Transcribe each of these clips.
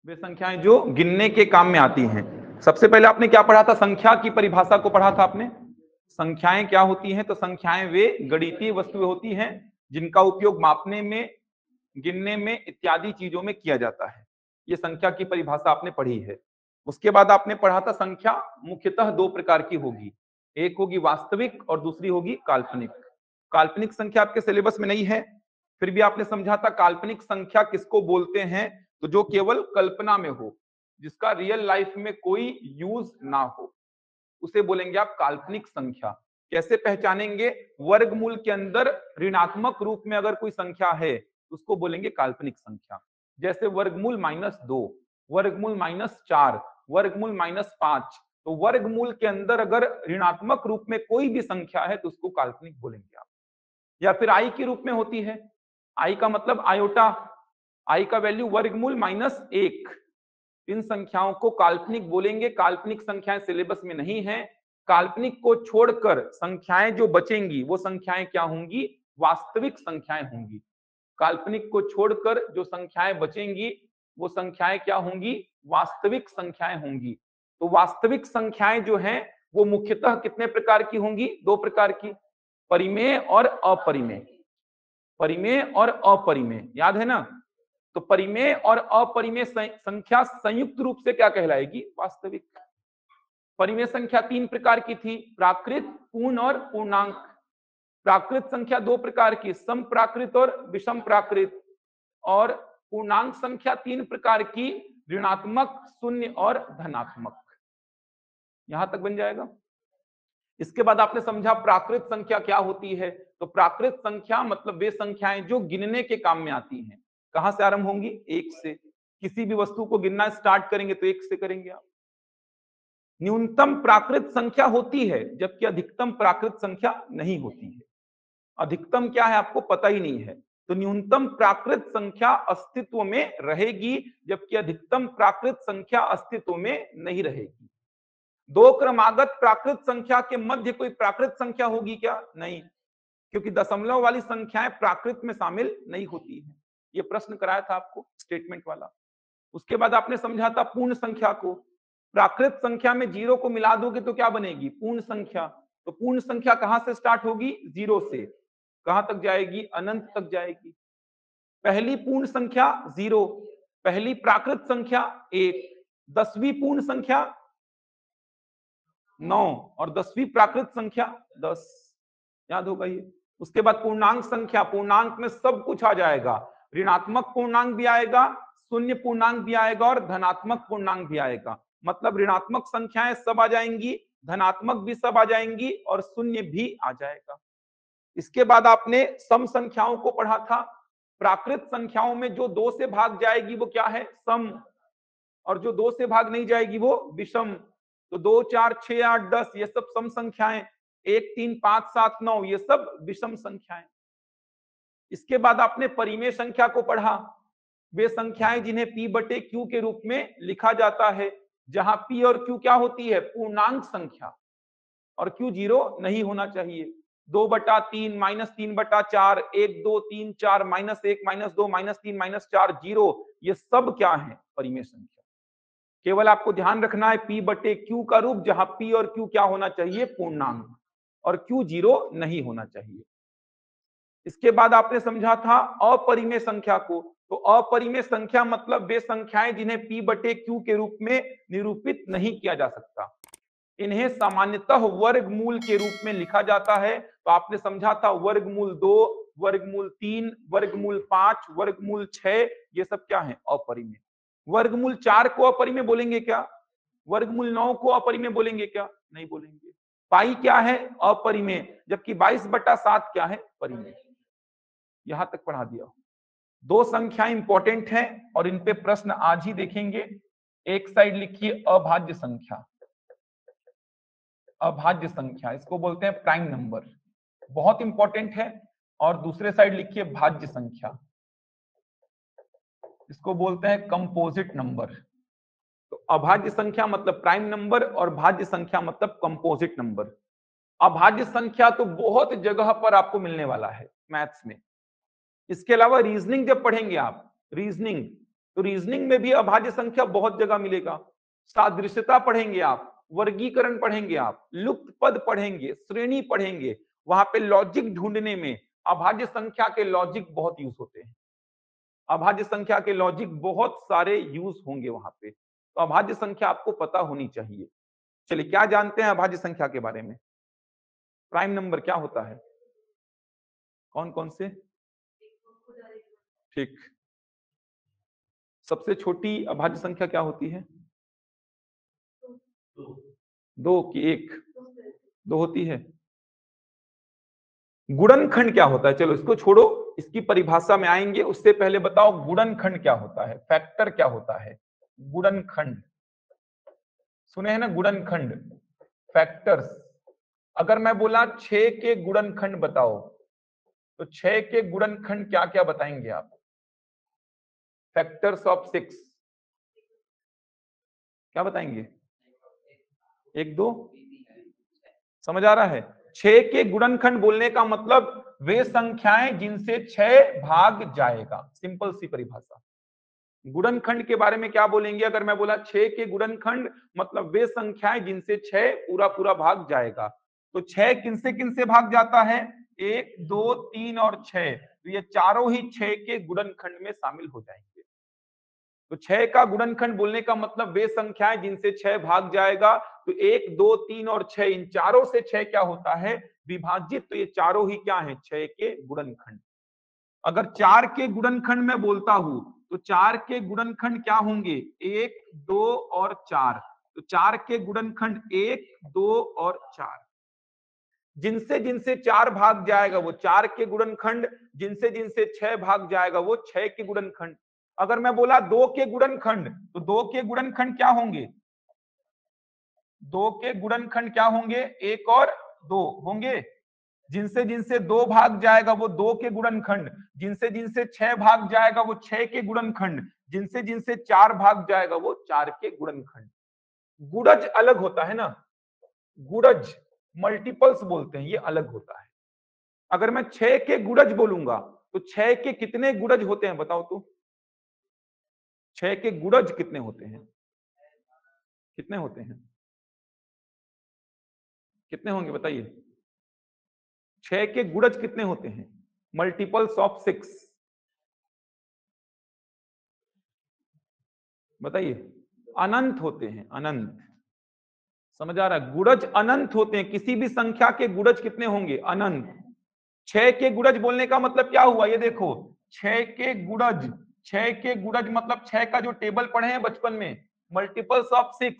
वे संख्याएं जो गिनने के काम में आती हैं। सबसे पहले आपने क्या पढ़ा था? संख्या की परिभाषा को पढ़ा था आपने। संख्याएं क्या होती हैं? तो संख्याएं वे गणितीय वस्तुएं होती हैं जिनका उपयोग मापने में, गिनने में इत्यादि चीजों में किया जाता है। ये संख्या की परिभाषा आपने पढ़ी है। उसके बाद आपने पढ़ा था संख्या मुख्यतः दो प्रकार की होगी, एक होगी वास्तविक और दूसरी होगी काल्पनिक। काल्पनिक संख्या आपके सिलेबस में नहीं है, फिर भी आपने समझा था काल्पनिक संख्या किसको बोलते हैं? तो जो केवल कल्पना में हो, जिसका रियल लाइफ में कोई यूज ना हो, उसे बोलेंगे आप काल्पनिक संख्या। कैसे पहचानेंगे? वर्गमूल के अंदर ऋणात्मक रूप में अगर कोई संख्या है उसको बोलेंगे काल्पनिक संख्या। जैसे वर्गमूल -2, वर्गमूल -4, वर्गमूल -5। तो वर्गमूल के अंदर अगर ऋणात्मक रूप में कोई भी संख्या है तो उसको काल्पनिक बोलेंगे आप। या फिर आई के रूप में होती है, आई का मतलब आयोटा, आई का वैल्यू वर्गमूल -1। इन संख्याओं को काल्पनिक बोलेंगे। काल्पनिक संख्याएं सिलेबस में नहीं है। काल्पनिक को छोड़कर संख्याएं जो बचेंगी वो संख्याएं क्या होंगी? वास्तविक संख्याएं होंगी। काल्पनिक को छोड़कर जो संख्याएं बचेंगी वो संख्याएं क्या होंगी? वास्तविक संख्याएं होंगी। तो वास्तविक संख्याएं जो हैं वो मुख्यतः कितने प्रकार की होंगी? दो प्रकार की, परिमेय और अपरिमेय। परिमेय और अपरिमेय, याद है ना? तो परिमेय और अपरिमेय संख्या संयुक्त रूप से क्या कहलाएगी? वास्तविक। परिमेय संख्या तीन प्रकार की थी, प्राकृत, पूर्ण और पूर्णांक। प्राकृत संख्या दो प्रकार की, सम प्राकृत और विषम प्राकृत। और पूर्णांक संख्या तीन प्रकार की, ऋणात्मक, शून्य और धनात्मक। यहां तक बन जाएगा। इसके बाद आपने समझा प्राकृत संख्या क्या होती है। तो प्राकृत संख्या मतलब वे संख्याएं जो गिनने के काम में आती हैं। कहां से आरंभ होंगी? एक से। किसी भी वस्तु को गिनना स्टार्ट करेंगे तो एक से करेंगे आप। न्यूनतम प्राकृत संख्या होती है जबकि अधिकतम प्राकृत संख्या नहीं होती है। अधिकतम क्या है आपको पता ही नहीं है। तो न्यूनतम प्राकृत संख्या अस्तित्व में रहेगी जबकि अधिकतम प्राकृत संख्या अस्तित्व में नहीं रहेगी। दो क्रमागत प्राकृत संख्या के मध्य कोई प्राकृत संख्या होगी क्या? नहीं, क्योंकि दशमलव वाली संख्याएं प्राकृत में शामिल नहीं होती है। ये प्रश्न कराया था आपको स्टेटमेंट वाला। उसके बाद आपने समझा था पूर्ण संख्या को। प्राकृत संख्या में जीरो को मिला दोगे तो क्या बनेगी? पूर्ण संख्या। तो पूर्ण संख्या कहां से स्टार्ट होगी? जीरो से। कहां तक जाएगी? अनंत तक जाएगी। पहली पूर्ण संख्या जीरो, पहली प्राकृत संख्या एक, 10वीं पूर्ण संख्या 9 और 10वीं प्राकृत संख्या 10। याद होगा ये। उसके बाद पूर्णांक संख्या, पूर्णांक में सब कुछ आ जाएगा। ऋणात्मक पूर्णांक भी आएगा, शून्य पूर्णांक भी आएगा और धनात्मक पूर्णांक भी आएगा। मतलब ऋणात्मक संख्याएं सब आ जाएंगी, धनात्मक भी सब आ जाएंगी और शून्य भी आ जाएगा। इसके बाद आपने सम संख्याओं को पढ़ा था। प्राकृत संख्याओं में जो दो से भाग जाएगी वो क्या है? सम। और जो दो से भाग नहीं जाएगी वो विषम। तो 2, 4, 6, 8, 10 ये सब सम संख्याएं, 1, 3, 5, 7, 9 ये सब विषम संख्याएं। इसके बाद आपने परिमेय संख्या को पढ़ा। वे संख्याएं जिन्हें p बटे q के रूप में लिखा जाता है, जहां p और q क्या होती है? पूर्णांक संख्या, और q जीरो नहीं होना चाहिए। 2/3, -3/4, 1, 2, 3, 4, -1, -2, -3, -4, 0 ये सब क्या है? परिमेय संख्या। केवल आपको ध्यान रखना है p बटे q का रूप, जहां p और q क्या होना चाहिए? पूर्णांक, और q जीरो नहीं होना चाहिए। इसके बाद आपने समझा था अपरिमेय संख्या को। तो अपरिमेय संख्या मतलब वे संख्याएं जिन्हें p बटे q के रूप में निरूपित नहीं किया जा सकता। इन्हें सामान्यतः वर्गमूल के रूप में लिखा जाता है। तो आपने समझा था वर्गमूल 2, वर्गमूल 3, वर्गमूल 5, वर्गमूल 6 ये सब क्या है? अपरिमेय। वर्गमूल 4 को अपरिमेय बोलेंगे क्या? वर्गमूल 9 को अपरिमेय बोलेंगे क्या? नहीं बोलेंगे। पाई क्या है? अपरिमेय। जबकि 22/7 क्या है? परिमेय। यहां तक पढ़ा दिया। दो संख्याएं इंपॉर्टेंट हैं और इन पे प्रश्न आज ही देखेंगे। एक साइड लिखिए अभाज्य संख्या। अभाज्य संख्या इसको बोलते हैं प्राइम नंबर, बहुत इंपॉर्टेंट है। और दूसरे साइड लिखिए भाज्य संख्या, इसको बोलते हैं कंपोजिट नंबर। तो अभाज्य संख्या मतलब प्राइम नंबर और भाज्य संख्या मतलब कंपोजिट नंबर। अभाज्य संख्या तो बहुत जगह पर आपको मिलने वाला है मैथ्स में। इसके अलावा रीजनिंग जब पढ़ेंगे आप, रीजनिंग तो रीजनिंग में भी अभाज्य संख्या बहुत जगह मिलेगा। सादृश्यता पढ़ेंगे आप, वर्गीकरण पढ़ेंगे आप, लुप्त पद पढ़ेंगे, श्रेणी पढ़ेंगे, वहां पे लॉजिक ढूंढने में अभाज्य संख्या के लॉजिक बहुत यूज होते हैं। अभाज्य संख्या के लॉजिक बहुत सारे यूज होंगे वहां पे, तो अभाज्य संख्या आपको पता होनी चाहिए। चलिए, क्या जानते हैं अभाज्य संख्या के बारे में? प्राइम नंबर क्या होता है? कौन कौन से? ठीक। सबसे छोटी अभाज्य संख्या क्या होती है? दो की एक? दो होती है। गुणनखंड क्या होता है? चलो इसको छोड़ो, इसकी परिभाषा में आएंगे, उससे पहले बताओ गुणनखंड क्या होता है, फैक्टर क्या होता है? गुणनखंड सुने हैं ना, गुणनखंड, फैक्टर्स। अगर मैं बोला 6 के गुणनखंड बताओ, तो 6 के गुणनखंड क्या क्या बताएंगे आप? फैक्टर्स ऑफ 6 क्या बताएंगे? एक दो? समझ आ रहा है? 6 के गुणनखंड बोलने का मतलब वे संख्याएं जिनसे 6 भाग जाएगा, सिंपल सी परिभाषा। गुणनखंड के बारे में क्या बोलेंगे? अगर मैं बोला 6 के गुणनखंड मतलब वे संख्याएं जिनसे 6 पूरा पूरा भाग जाएगा। तो 6 किनसे किनसे भाग जाता है? 1 2 3 और 6, तो ये चारों ही 6 के गुणनखंड में शामिल हो जाएंगे। तो 6 का गुणनखंड बोलने का मतलब वे संख्याएं जिनसे 6 भाग जाएगा। तो 1 2 3 और 6, इन चारों से 6 क्या होता है? विभाजित। तो ये चारों ही क्या है? 6 के गुणनखंड। अगर 4 के गुणनखंड में बोलता हूं, तो 4 के गुणनखंड क्या होंगे? 1 2 और 4। तो 4 के गुणनखंड 1 2 और 4। जिनसे जिनसे 4 भाग जाएगा वो 4 के गुणनखंड, जिनसे जिनसे 6 भाग जाएगा वो 6 के गुणनखंड। अगर मैं बोला 2 के गुणनखंड, तो 2 के गुणनखंड क्या होंगे? 2 के गुणनखंड क्या होंगे? 1 और 2 होंगे। जिनसे जिनसे 2 भाग जाएगा वो 2 के गुणनखंड, जिनसे जिनसे 6 भाग जाएगा वो 6 के गुणनखंड, जिनसे जिनसे 4 भाग जाएगा वो 4 के गुणनखंड। गुणज अलग होता है ना, गुणज मल्टीपल्स बोलते हैं, ये अलग होता है। अगर मैं 6 के गुणज बोलूंगा, तो 6 के कितने गुणज होते हैं बताओ तो? 6 के गुणज कितने होते हैं? कितने होते हैं? कितने होंगे बताइए? 6 के गुणज कितने होते हैं? मल्टीपल्स ऑफ 6 बताइए। अनंत होते हैं, अनंत। समझ आ रहा है? गुणज अनंत होते हैं। किसी भी संख्या के गुणज कितने होंगे? अनंत। 6 के गुणज बोलने का मतलब क्या हुआ? ये देखो, 6 के गुणज, 6 के गुणज मतलब 6 का जो टेबल पढ़े हैं बचपन में, मल्टीपल्स ऑफ 6,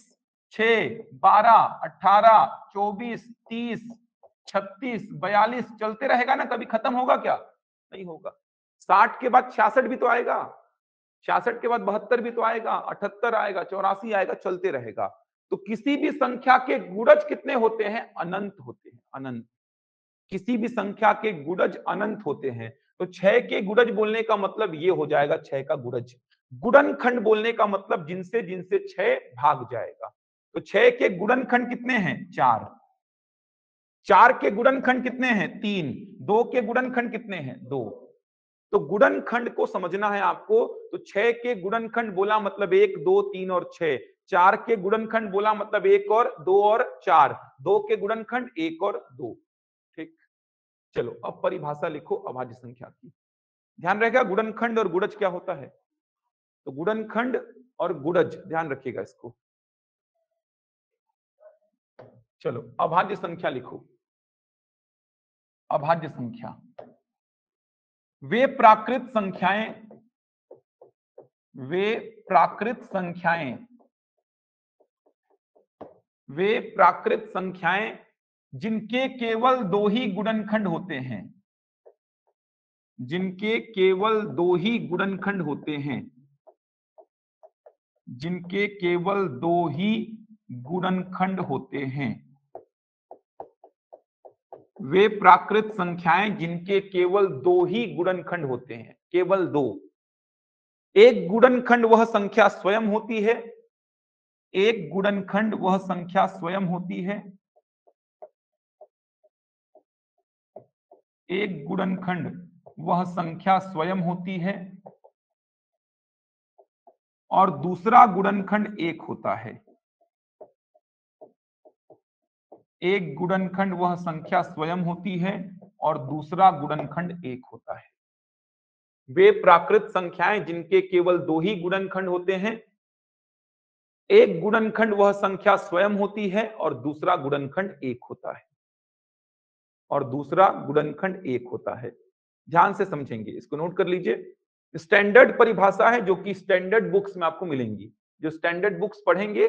6 12 18 24 30 36 42 चलते रहेगा ना, कभी खत्म होगा क्या? नहीं होगा। 60 के बाद 66 भी तो आएगा, 66 के बाद 72 भी तो आएगा, 78 आएगा, 84 आएगा, चलते रहेगा। तो किसी भी संख्या के गुणज कितने होते हैं? अनंत होते हैं, अनंत। किसी भी संख्या के गुणज अनंत होते हैं। तो 6 के गुणज बोलने का मतलब ये हो जाएगा, 6 का गुणज। गुणनखंड बोलने का मतलब जिनसे जिनसे 6 भाग जाएगा। तो 6 के गुणनखंड कितने हैं? 4। 4 के गुणनखंड कितने हैं? 3। 2 के गुणनखंड कितने हैं? 2। तो गुणनखंड को समझना है आपको। तो 6 के गुणनखंड बोला मतलब 1 2 3 और 6। 4 के गुणनखंड बोला मतलब 1 और 2 और 4। 2 के गुणनखंड 1 और 2। ठीक। चलो अब परिभाषा लिखो अभाज्य संख्या की। ध्यान रहेगा गुणनखंड और गुणज क्या होता है। तो गुणनखंड और गुणज ध्यान रखिएगा इसको। चलो अभाज्य संख्या लिखो। अभाज्य संख्या वे प्राकृत संख्याएं, वे प्राकृत संख्याएं, वे प्राकृत संख्याएं जिनके केवल 2 ही गुणनखंड होते हैं, जिनके केवल 2 ही गुणनखंड होते हैं, जिनके केवल 2 ही गुणनखंड होते हैं, वे प्राकृत संख्याएं जिनके केवल 2 ही गुणनखंड होते हैं, केवल 2। एक गुणनखंड वह संख्या स्वयं होती है, एक गुणनखंड वह संख्या स्वयं होती है, एक गुणनखंड वह संख्या स्वयं होती है, और दूसरा गुणनखंड 1 होता है। एक गुणनखंड वह संख्या स्वयं होती है और दूसरा गुणनखंड 1 होता है। वे प्राकृत संख्याएं जिनके केवल 2 ही गुणनखंड होते हैं। एक गुणनखंड वह संख्या स्वयं होती है और दूसरा गुणनखंड 1 होता है। और दूसरा गुणनखंड 1 होता है। ध्यान से समझेंगे, इसको नोट कर लीजिए। स्टैंडर्ड परिभाषा है जो कि स्टैंडर्ड बुक्स में आपको मिलेंगी। जो स्टैंडर्ड बुक्स पढ़ेंगे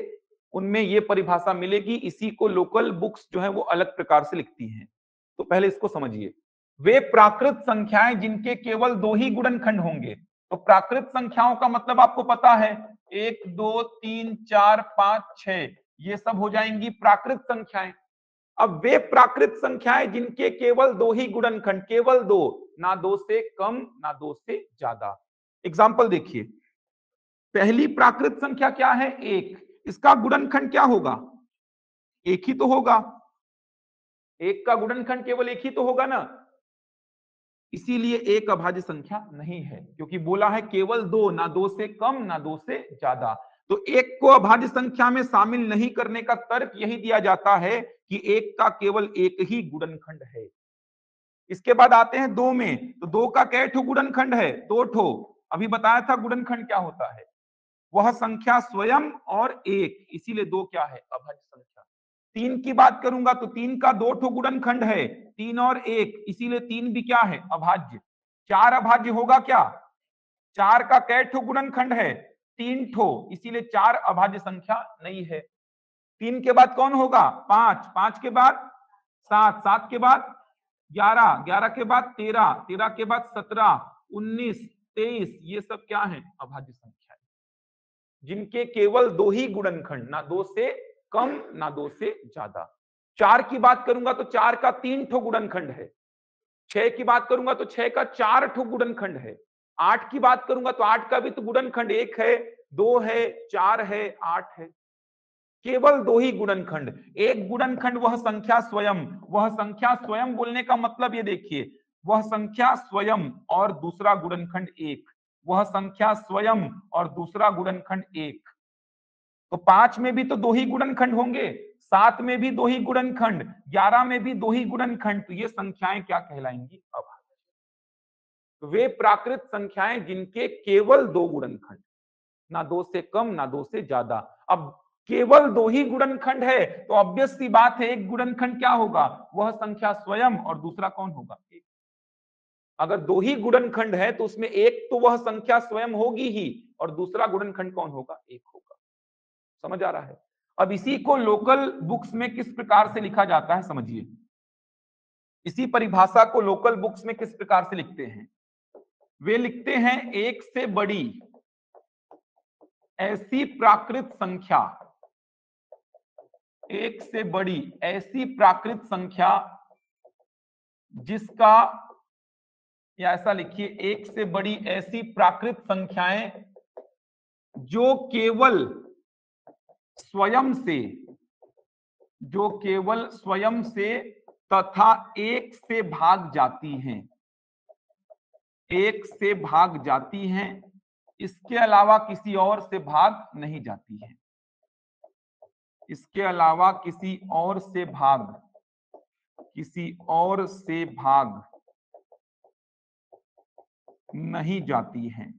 उनमें ये परिभाषा मिलेगी। इसी को लोकल बुक्स जो है वो अलग प्रकार से लिखती हैं। तो पहले इसको समझिए। वे प्राकृत संख्याएं जिनके केवल 2 ही गुणनखंड होंगे। तो प्राकृत संख्याओं का मतलब आपको पता है 1 2 3 4 5 6 ये सब हो जाएंगी प्राकृत संख्याएं। अब वे प्राकृत संख्याएं जिनके केवल 2 ही गुणनखंड, केवल 2, ना 2 से कम ना 2 से ज्यादा। एग्जाम्पल देखिए, पहली प्राकृत संख्या क्या है? 1। इसका गुणनखंड क्या होगा? 1 ही तो होगा। 1 का गुणनखंड केवल 1 ही तो होगा ना। इसीलिए एक अभाज्य संख्या नहीं है, क्योंकि बोला है केवल 2, ना 2 से कम ना 2 से ज्यादा। तो 1 को अभाज्य संख्या में शामिल नहीं करने का तर्क यही दिया जाता है कि 1 का केवल 1 ही गुणनखंड है। इसके बाद आते हैं 2 में। तो 2 का कै ठो गुणनखंड है? 2 ठो। अभी बताया था गुणनखंड क्या होता है, वह संख्या स्वयं और 1, इसीलिए 2 क्या है? अभाज्य संख्या। 3 की बात करूंगा तो 3 का 2 ठो गुणनखंड है, 3 और 1, इसीलिए 3 भी क्या है? अभाज्य। 4 अभाज्य होगा क्या? 4 का कै ठो गुणनखंड है? 3 ठो, इसीलिए 4 अभाज्य संख्या नहीं है। 3 के बाद कौन होगा? 5, 5 के बाद 7, 7 के बाद 11, 11 के बाद 13, 13 के बाद 17, 19, 23, ये सब क्या है? अभाज्य संख्या, जिनके केवल 2 ही गुणनखंड, ना 2 से कम ना 2 से ज्यादा। 4 की बात करूंगा तो 4 का 3 ठो गुणनखंड है। 6 की बात करूंगा तो 6 का 4 ठो गुणनखंड है। 8 की बात करूंगा तो 8 का भी तो गुणनखंड 1 है, 2 है, 4 है, 8 है। केवल 2 ही गुणनखंड। एक गुणनखंड वह संख्या स्वयं, वह संख्या स्वयं बोलने का मतलब ये देखिए, वह संख्या स्वयं और दूसरा गुणनखंड 1, वह संख्या स्वयं और दूसरा गुणनखंड 1। तो 5 में भी तो 2 ही गुणनखंड होंगे, 7 में भी 2 ही गुणनखंड, 11 में भी 2 ही गुणनखंड। तो ये संख्याएं क्या कहलाएंगी? अभाज्य। तो वे प्राकृत संख्याएं जिनके केवल 2 गुणनखंड, ना 2 से कम ना 2 से ज्यादा। अब केवल 2 ही गुणनखंड है तो ऑब्वियस सी बात है एक गुणनखंड क्या होगा? वह संख्या स्वयं और दूसरा कौन होगा? एक। अगर 2 ही गुणनखंड है तो उसमें एक तो वह संख्या स्वयं होगी ही और दूसरा गुणनखंड कौन होगा? एक होगा। समझ आ रहा है? अब इसी को लोकल बुक्स में किस प्रकार से लिखा जाता है समझिए। इसी परिभाषा को लोकल बुक्स में किस प्रकार से लिखते हैं? वे लिखते हैं एक से बड़ी ऐसी प्राकृत संख्या, एक से बड़ी ऐसी प्राकृत संख्या जिसका, या ऐसा लिखिए, एक से बड़ी ऐसी प्राकृत संख्याएं जो केवल स्वयं से, जो केवल स्वयं से तथा एक से भाग जाती हैं, एक से भाग जाती हैं, इसके अलावा किसी और से भाग नहीं जाती है। इसके अलावा किसी और से भाग, किसी और से भाग नहीं जाती हैं।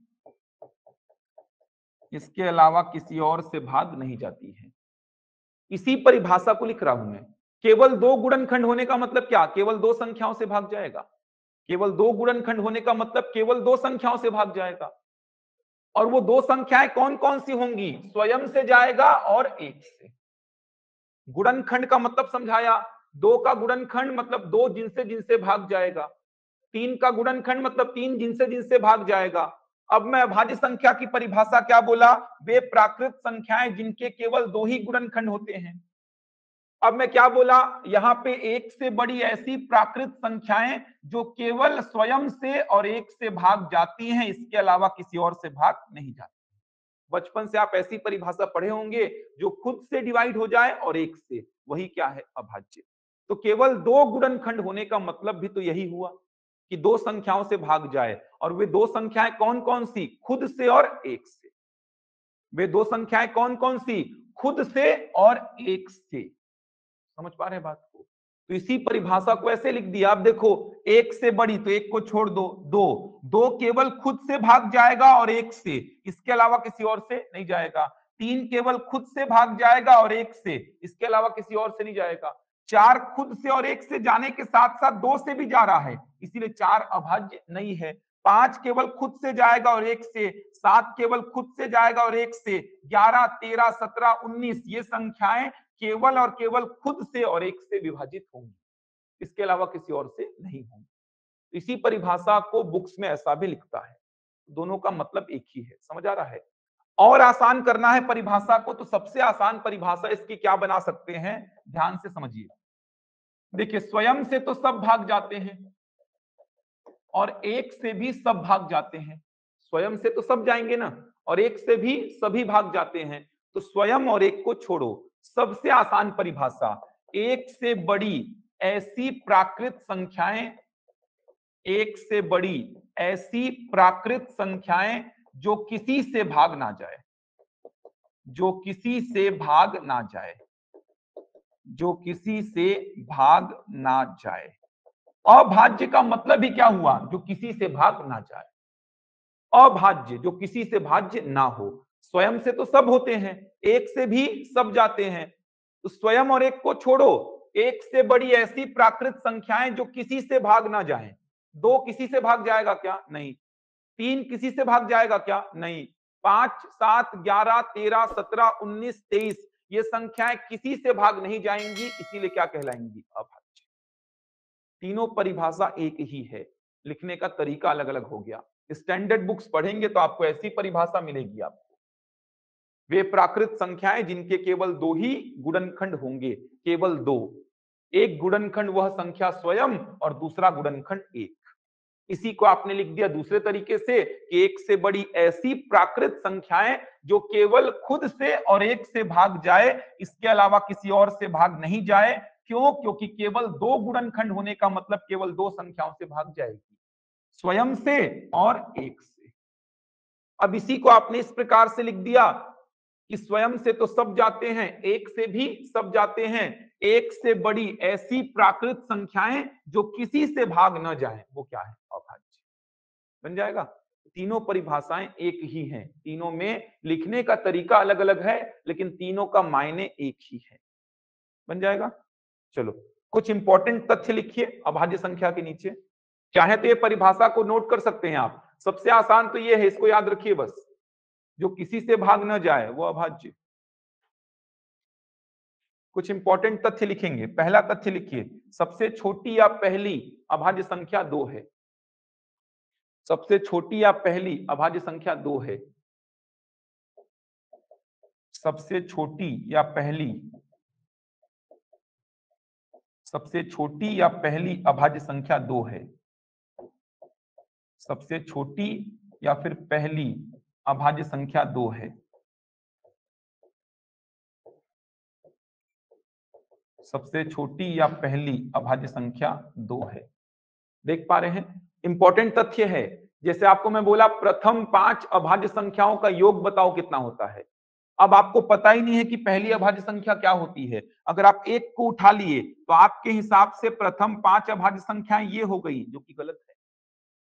इसके अलावा किसी और से भाग नहीं जाती है। इसी परिभाषा को लिख रहा हूं मैं। केवल 2 गुणनखंड होने का मतलब क्या? केवल 2 संख्याओं से भाग जाएगा। केवल 2 गुणनखंड होने का मतलब केवल 2 संख्याओं से भाग जाएगा। और वो 2 संख्याएं कौन कौन सी होंगी? स्वयं से जाएगा और एक से। गुणनखंड का मतलब समझाया। 2 का गुणनखंड मतलब 2 जिनसे जिनसे भाग जाएगा। 3 का गुणनखंड मतलब 3 जिनसे जिनसे भाग जाएगा। अब मैं अभाज्य संख्या की परिभाषा क्या बोला? वे प्राकृत संख्याएं जिनके केवल 2 ही गुणनखंड होते हैं। अब मैं क्या बोला? यहां पे एक से बड़ी ऐसी प्राकृत संख्याएं जो केवल स्वयं से और एक से भाग जाती हैं, इसके अलावा किसी और से भाग नहीं जाती। बचपन से आप ऐसी परिभाषा पढ़े होंगे, जो खुद से डिवाइड हो जाए और एक से, वही क्या है? अभाज्य। तो केवल 2 गुणनखंड होने का मतलब भी तो यही हुआ कि 2 संख्याओं से भाग जाए। और वे 2 संख्याएं कौन कौन सी? खुद से और एक से। वे दो संख्याएं कौन कौन सी? खुद से और एक से। समझ पा रहे हैं बात को? तो इसी परिभाषा को ऐसे लिख दिया। आप देखो, एक से बड़ी तो एक को छोड़ दो, दो दो केवल खुद से भाग जाएगा और एक से, इसके अलावा किसी और से नहीं जाएगा। तीन केवल खुद से भाग जाएगा और एक से, इसके अलावा किसी और से नहीं जाएगा। चार खुद से और एक से जाने के साथ साथ दो से भी जा रहा है, इसीलिए चार अभाज्य नहीं है। पांच केवल खुद से जाएगा और एक से, सात केवल खुद से जाएगा और एक से, 11, 13, 17, 19 ये संख्याएं केवल और केवल खुद से और एक से विभाजित होंगी, इसके अलावा किसी और से नहीं होंगी। इसी परिभाषा को बुक्स में ऐसा भी लिखता है, दोनों का मतलब एक ही है। समझ आ रहा है? और आसान करना है परिभाषा को तो सबसे आसान परिभाषा इसकी क्या बना सकते हैं, ध्यान से समझिए। देखिए, स्वयं से तो सब भाग जाते हैं और एक से भी सब भाग जाते हैं। स्वयं से तो सब जाएंगे ना, और एक से भी सभी भाग जाते हैं। तो स्वयं और एक को छोड़ो, सबसे आसान परिभाषा, एक से बड़ी ऐसी प्राकृत संख्याएं, एक से बड़ी ऐसी प्राकृत संख्याएं जो किसी से भाग ना जाए, जो किसी से भाग ना जाए, जो किसी से भाग ना जाए। अभाज्य का मतलब ही क्या हुआ? जो किसी से भाग ना जाए। अभाज्य जो किसी से भाज्य ना हो। स्वयं से तो सब होते हैं, एक से भी सब जाते हैं, तो स्वयं और एक को छोड़ो, एक से बड़ी ऐसी प्राकृत संख्याएं जो किसी से भाग ना जाएं। दो किसी से भाग जाएगा क्या? नहीं। तीन किसी से भाग जाएगा क्या? नहीं। 5, 7, 11, 13, 17, 19, 23 ये संख्याएं किसी से भाग नहीं जाएंगी, इसीलिए क्या कहलाएंगी? अभाज्य। तीनों परिभाषा एक ही है, लिखने का तरीका अलग अलग हो गया। स्टैंडर्ड बुक्स पढ़ेंगे तो आपको ऐसी परिभाषा मिलेगी। आपको वे प्राकृत संख्याएं जिनके केवल दो ही गुणनखंड होंगे, केवल दो। एक गुणनखंड वह संख्या स्वयं और दूसरा गुणनखंड एक। इसी को आपने लिख दिया दूसरे तरीके से कि एक से बड़ी ऐसी प्राकृत संख्याएं जो केवल खुद से और एक से भाग जाए, इसके अलावा किसी और से भाग नहीं जाए। क्यों? क्योंकि केवल दो गुणनखंड होने का मतलब केवल दो संख्याओं से भाग जाएगी, स्वयं से और एक से। अब इसी को आपने इस प्रकार से लिख दिया कि स्वयं से तो सब जाते हैं, एक से भी सब जाते हैं, एक से बड़ी ऐसी प्राकृत संख्याएं जो किसी से भाग न जाए, वो क्या है? अभाज्य। बन जाएगा? तीनों परिभाषाएं एक ही हैं, तीनों में लिखने का तरीका अलग अलग है, लेकिन तीनों का मायने एक ही है। बन जाएगा? चलो, कुछ इंपॉर्टेंट तथ्य लिखिए अभाज्य संख्या के नीचे। चाहे तो ये परिभाषा को नोट कर सकते हैं आप, सबसे आसान तो ये है, इसको याद रखिए बस, जो किसी से भाग न जाए वो अभाज्य। कुछ इंपॉर्टेंट तथ्य लिखेंगे। पहला तथ्य लिखिए, सबसे छोटी या पहली अभाज्य संख्या 2 है। सबसे छोटी या पहली अभाज्य संख्या 2 है। सबसे छोटी या पहली, सबसे छोटी या पहली अभाज्य संख्या 2 है। सबसे छोटी या फिर पहली अभाज्य संख्या 2 है। सबसे छोटी या पहली अभाज्य संख्या 2 है। देख पा रहे हैं? इंपॉर्टेंट तथ्य है। जैसे आपको मैं बोला प्रथम 5 अभाज्य संख्याओं का योग बताओ कितना होता है। अब आपको पता ही नहीं है कि पहली अभाज्य संख्या क्या होती है। अगर आप एक को उठा लिए तो आपके हिसाब से प्रथम 5 अभाज्य संख्याएं ये हो गई, जो कि गलत है।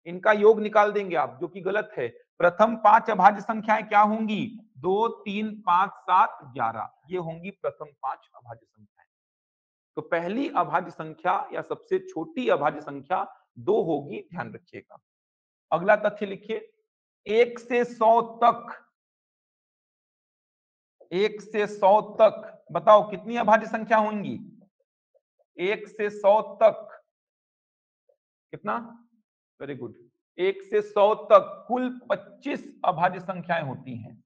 इनका योग निकाल देंगे आप, जो कि गलत है। प्रथम 5 अभाज्य संख्याएं क्या होंगी? 2, 3, 5, 7, 11 ये होंगी प्रथम 5 अभाज्य संख्याएं। तो पहली अभाज्य संख्या या सबसे छोटी अभाज्य संख्या 2 होगी, ध्यान रखिएगा। अगला तथ्य लिखिए, 1 से 100 तक, 1 से 100 तक बताओ कितनी अभाज्य संख्या होंगी? 1 से 100 तक कितना? Very good. 1 से 100 तक कुल 25 अभाज्य संख्याएं होती हैं।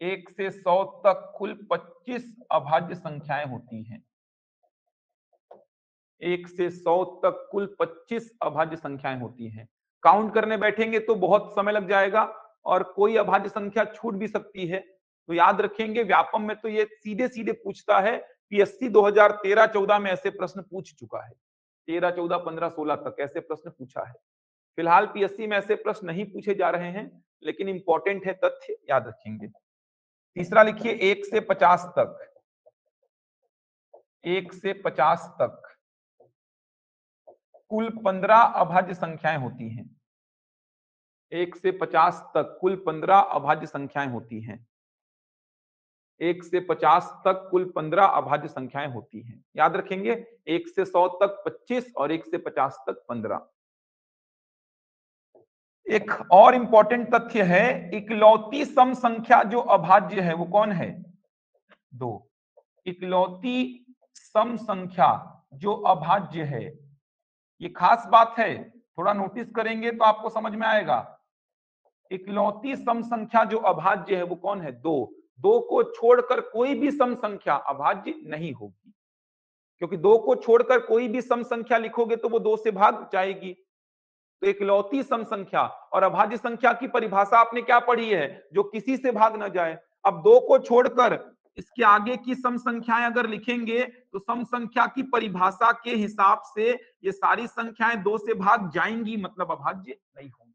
1 से 100 तक कुल 25 अभाज्य संख्याएं होती हैं। 1 से 100 तक कुल 25 अभाज्य संख्याएं होती हैं। काउंट करने बैठेंगे तो बहुत समय लग जाएगा और कोई अभाज्य संख्या छूट भी सकती है। तो याद रखेंगे, व्यापम में तो ये सीधे सीधे पूछता है। पीएससी 2013-14 में ऐसे प्रश्न पूछ चुका है, 13, 14, 15, 16 तक ऐसे प्रश्न पूछा है। फिलहाल पीएससी में ऐसे प्रश्न नहीं पूछे जा रहे हैं, लेकिन इंपॉर्टेंट है तथ्य, याद रखेंगे। तीसरा लिखिए 1 से 50 तक, 1 से 50 तक कुल 15 अभाज्य संख्याएं होती हैं। 1 से 50 तक कुल 15 अभाज्य संख्याएं होती हैं। 1 से 50 तक कुल 15 अभाज्य संख्याएं होती हैं, याद रखेंगे। 1 से 100 तक 25 और 1 से 50 तक 15। एक और इंपॉर्टेंट तथ्य है, इकलौती सम संख्या जो अभाज्य है वो कौन है? 2। इकलौती सम संख्या जो अभाज्य है, ये खास बात है, थोड़ा नोटिस करेंगे तो आपको समझ में आएगा। इकलौती सम संख्या जो अभाज्य है वो कौन है? 2। 2 को छोड़कर कोई भी सम संख्या अभाज्य नहीं होगी, क्योंकि 2 को छोड़कर कोई भी सम संख्या लिखोगे तो वो 2 से भाग जाएगी। तो इकलौती सम संख्या और अभाज्य संख्या की परिभाषा आपने क्या पढ़ी है? जो किसी से भाग न जाए। अब 2 को छोड़कर इसके आगे की सम संख्याएं अगर लिखेंगे तो सम संख्या की परिभाषा के हिसाब से ये सारी संख्याएं 2 से भाग जाएंगी, मतलब अभाज्य नहीं होंगी।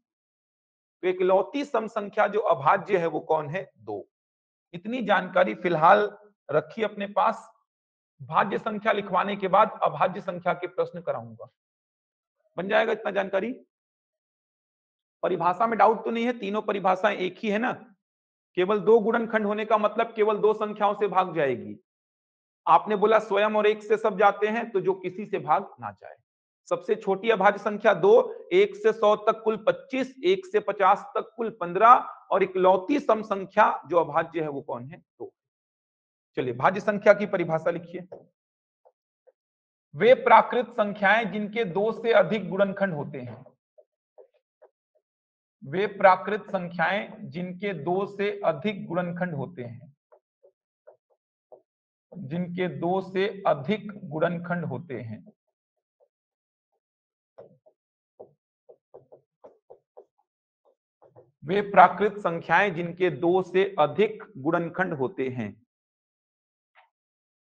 तो इकलौती सम संख्या जो अभाज्य है वो कौन है? 2। इतनी जानकारी फिलहाल रखिए अपने पास। भाज्य संख्या लिखवाने के बाद अभाज्य संख्या के प्रश्न कराऊंगा। बन जाएगा इतना जानकारी? परिभाषा में डाउट तो नहीं है? तीनों परिभाषाएं एक ही है ना? केवल 2 गुणनखंड होने का मतलब केवल 2 संख्याओं से भाग जाएगी। आपने बोला स्वयं और 1 से सब जाते हैं, तो जो किसी से भाग ना जाए। सबसे छोटी अभाज्य संख्या 2, 1 से 100 तक कुल 25, 1 से 50 तक कुल 15 और इकलौती सम संख्या जो अभाज्य है वो कौन है? 2। चलिए भाज्य संख्या की परिभाषा लिखिए। वे प्राकृत संख्याएं जिनके 2 से अधिक गुणनखंड होते हैं। वे प्राकृत संख्याएं जिनके 2 से अधिक गुणनखंड होते हैं, जिनके 2 से अधिक गुणनखंड होते हैं। वे प्राकृत संख्याएं जिनके 2 से अधिक गुणनखंड होते हैं,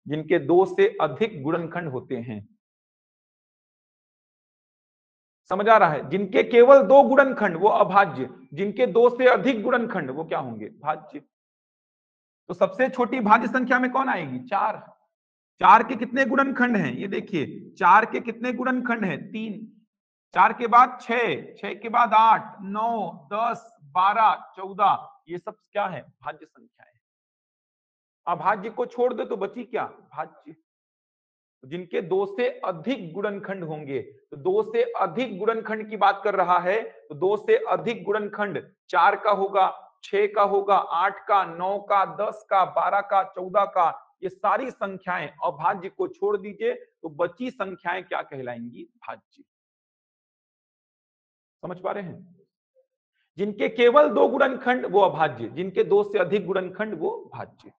जिनके 2 से अधिक गुणनखंड होते हैं। समझ आ रहा है? जिनके केवल 2 गुणनखंड वो अभाज्य, जिनके 2 से अधिक गुणनखंड वो क्या होंगे? भाज्य। तो सबसे छोटी भाज्य संख्या में कौन आएगी? 4। 4 के कितने गुणनखंड हैं? ये देखिए 4 के कितने गुणनखंड हैं? 3। 4 के बाद 6, 6 के बाद 8, 9, 10, 12, 14, ये सब क्या है? भाज्य संख्याएं। अभाज्य को छोड़ दे तो बची क्या? भाज्य। जिनके 2 से अधिक गुणनखंड होंगे, तो 2 से अधिक गुणनखंड की बात कर रहा है, तो 2 से अधिक गुणनखंड 4 का होगा, 6 का होगा, 8 का, 9 का, 10 का, 12 का, 14 का, ये सारी संख्याएं अभाज्य को छोड़ दीजिए तो बची संख्याएं क्या कहलाएंगी? भाज्य। समझ पा रहे हैं? जिनके केवल 2 गुणनखंड वो अभाज्य, जिनके 2 से अधिक गुणनखंड वो भाज्य।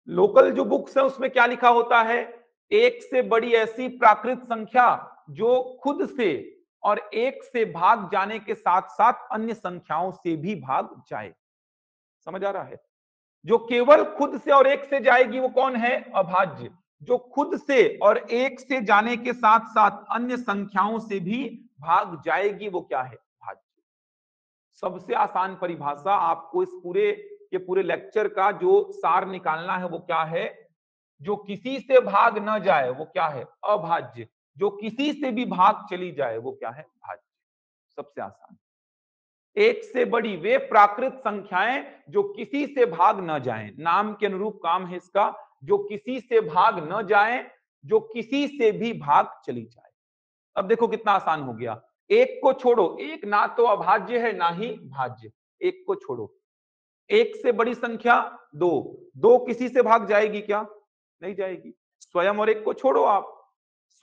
लोकल जो बुक्स है उसमें क्या लिखा होता है? 1 से बड़ी ऐसी प्राकृत संख्या जो खुद से और 1 से भाग जाने के साथ साथ अन्य संख्याओं से भी भाग जाए। समझ आ रहा है? जो केवल खुद से और 1 से जाएगी वो कौन है? अभाज्य। जो खुद से और 1 से जाने के साथ साथ अन्य संख्याओं से भी भाग जाएगी वो क्या है? भाज्य। सबसे आसान परिभाषा आपको इस पूरे लेक्चर का जो सार निकालना है वो क्या है? जो किसी से भाग न जाए वो क्या है? अभाज्य। जो किसी से भी भाग चली जाए वो क्या है? भाज्य। सबसे आसान। 1 से बड़ी वे प्राकृत संख्याएं जो किसी से भाग न जाएं, नाम के अनुरूप काम है इसका। जो किसी से भाग न जाए, जो किसी से भी भाग चली जाए। अब देखो कितना आसान हो गया। 1 को छोड़ो, 1 ना तो अभाज्य है ना ही भाज्य। 1 को छोड़ो। 1 से बड़ी संख्या 2, 2 किसी से भाग जाएगी क्या? नहीं जाएगी। स्वयं और 1 को छोड़ो आप,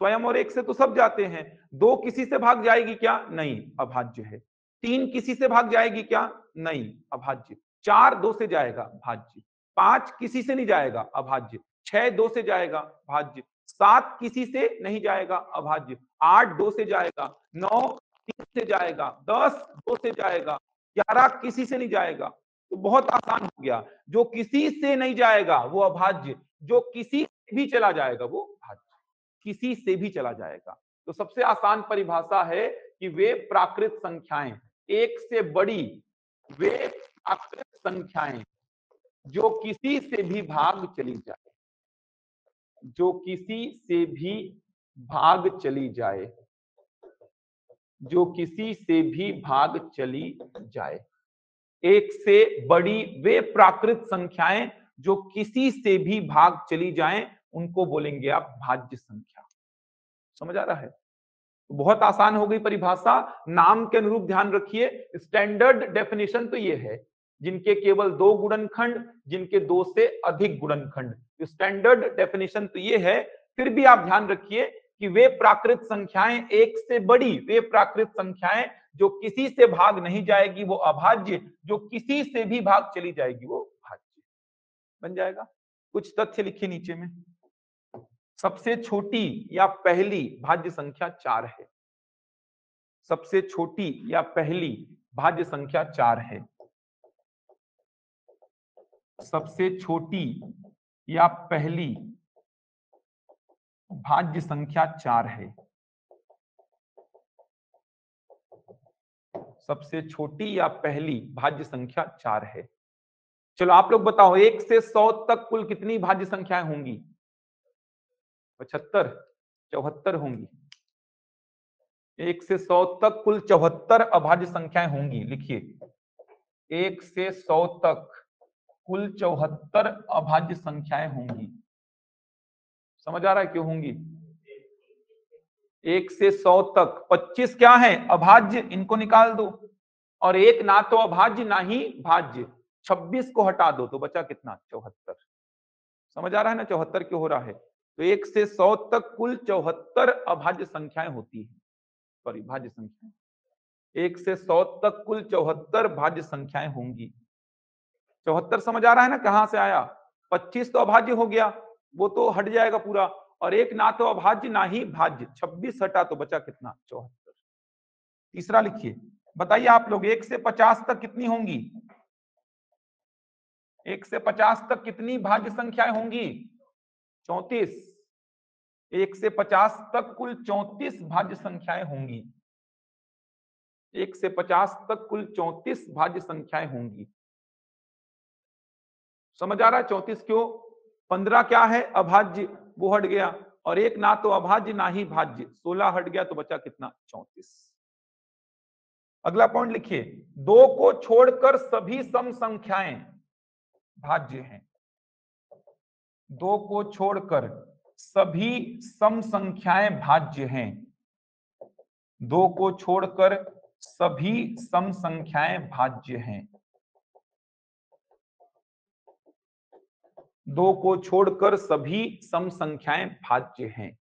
स्वयं और 1 से तो सब जाते हैं। 2 किसी से भाग जाएगी क्या? नहीं, अभाज्य है। 3 किसी से भाग जाएगी क्या? नहीं, अभाज्य। 4 2 से जाएगा, भाज्य। 5 किसी से नहीं जाएगा, अभाज्य। 6 2 से जाएगा, भाज्य। 7 किसी से नहीं जाएगा, अभाज्य। 8 2 से जाएगा, 9 3 से जाएगा, 10 2 से जाएगा, 11 किसी से नहीं जाएगा। तो बहुत आसान हो गया। जो किसी से नहीं जाएगा वो अभाज्य, जो किसी से भी चला जाएगा वो भाज्य। किसी से भी चला जाएगा। तो सबसे आसान परिभाषा है कि वे प्राकृत संख्याएं 1 से बड़ी वे प्राकृत संख्याएं जो किसी से भी भाग चली जाए, जो किसी से भी भाग चली जाए, जो किसी से भी भाग चली जाए। एक से बड़ी वे प्राकृत संख्याएं जो किसी से भी भाग चली जाएं, उनको बोलेंगे आप भाज्य संख्या। समझ आ रहा है? तो बहुत आसान हो गई परिभाषा, नाम के अनुरूप ध्यान रखिए। स्टैंडर्ड डेफिनेशन तो ये है, जिनके केवल 2 गुणनखंड, जिनके 2 से अधिक गुणनखंड। स्टैंडर्ड डेफिनेशन तो ये है, फिर भी आप ध्यान रखिए कि वे प्राकृत संख्याएं एक से बड़ी वे प्राकृत संख्याएं जो किसी से भाग नहीं जाएगी वो अभाज्य, जो किसी से भी भाग चली जाएगी वो भाज्य बन जाएगा। कुछ तथ्य लिखिए नीचे में। सबसे छोटी या पहली भाज्य संख्या 4 है। सबसे छोटी या पहली भाज्य संख्या 4 है। सबसे छोटी या पहली भाज्य संख्या 4 है। सबसे छोटी या पहली भाज्य संख्या 4 है। चलो आप लोग बताओ, 1 से 100 तक कुल कितनी भाज्य संख्याएं होंगी? 75, 74 होंगी। 1 से 100 तक कुल 74 अभाज्य संख्याएं होंगी। लिखिए 1 से 100 तक कुल 74 अभाज्य संख्याएं होंगी। समझ आ रहा है क्यों होंगी? 1 से 100 तक 25 क्या है? अभाज्य, इनको निकाल दो। और एक ना तो अभाज्य ना ही भाज्य, 26 को हटा दो तो बचा कितना? 74। समझ आ रहा है ना 74 क्यों हो रहा है? तो 1 से 100 तक कुल 74 अभाज्य संख्याएं होती है, सॉरी भाज्य संख्याएं। 1 से 100 तक कुल 74 भाज्य संख्याएं होंगी। 74 समझ आ रहा है ना कहां से आया? 25 तो अभाज्य हो गया, वो तो हट जाएगा पूरा। और एक ना तो अभाज्य ना ही भाज्य, 26 हटा तो बचा कितना? 74। तीसरा लिखिए, बताइए आप लोग 1 से 50 तक कितनी होंगी? 1 से 50 तक कितनी भाज्य संख्याएं होंगी? 34। 1 से 50 तक कुल 34 भाज्य संख्याएं होंगी। 1 से 50 तक कुल 34 भाज्य संख्याएं होंगी। समझ आ रहा है 34 क्यों? 15 क्या है? अभाज्य, वो हट गया। और एक ना तो अभाज्य ना ही भाज्य, 16 हट गया तो बचा कितना? 34। अगला पॉइंट लिखिए, 2 को छोड़कर सभी सम संख्याएं भाज्य हैं। 2 को छोड़कर सभी सम संख्याएं भाज्य हैं। 2 को छोड़कर सभी सम संख्याएं भाज्य हैं। 2 को छोड़कर सभी सम संख्याएं भाज्य हैं।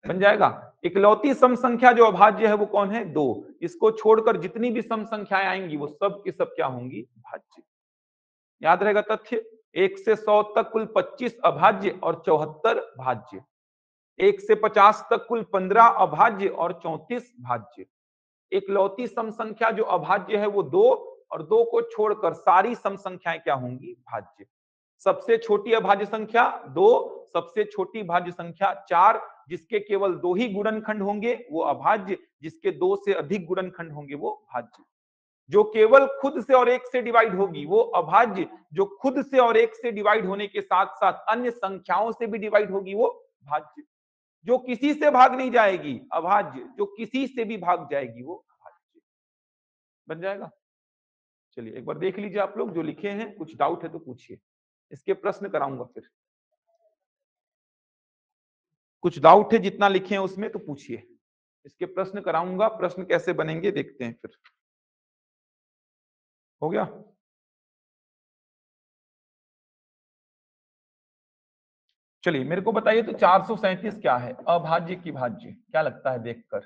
बन जाएगा। इकलौती सम संख्या जो अभाज्य है वो कौन है? 2। इसको छोड़कर जितनी भी सम संख्याएं आएंगी वो सब की सब क्या होंगी? भाज्य। याद रहेगा तथ्य, 1 से 100 तक कुल 25 अभाज्य और 74 भाज्य। 1 से 50 तक कुल 15 अभाज्य और 34 भाज्य। इकलौती सम संख्या जो अभाज्य है वो 2, और 2 को छोड़कर सारी सम संख्याएं क्या होंगी? भाज्य। सबसे छोटी अभाज्य संख्या 2, सबसे छोटी भाज्य संख्या 4, जिसके केवल 2 ही गुणनखंड होंगे वो अभाज्य, जिसके 2 से अधिक गुणनखंड होंगे वो भाज्य। जो केवल खुद से और एक से डिवाइड होगी वो अभाज्य, जो खुद से और एक से डिवाइड होने के साथ साथ अन्य संख्याओं से भी डिवाइड होगी वो भाज्य। जो किसी से भाग नहीं जाएगी अभाज्य, जो किसी से भी भाग जाएगी वो भाज्य। बन जाएगा। चलिए एक बार देख लीजिए आप लोग जो लिखे हैं, कुछ डाउट है तो पूछिए, इसके प्रश्न कराऊंगा फिर। कुछ डाउट है जितना लिखे हैं उसमें तो पूछिए, इसके प्रश्न कराऊंगा। प्रश्न कैसे बनेंगे देखते हैं फिर। हो गया? चलिए मेरे को बताइए तो 437 क्या है? अभाज्य की भाज्य, क्या लगता है देखकर?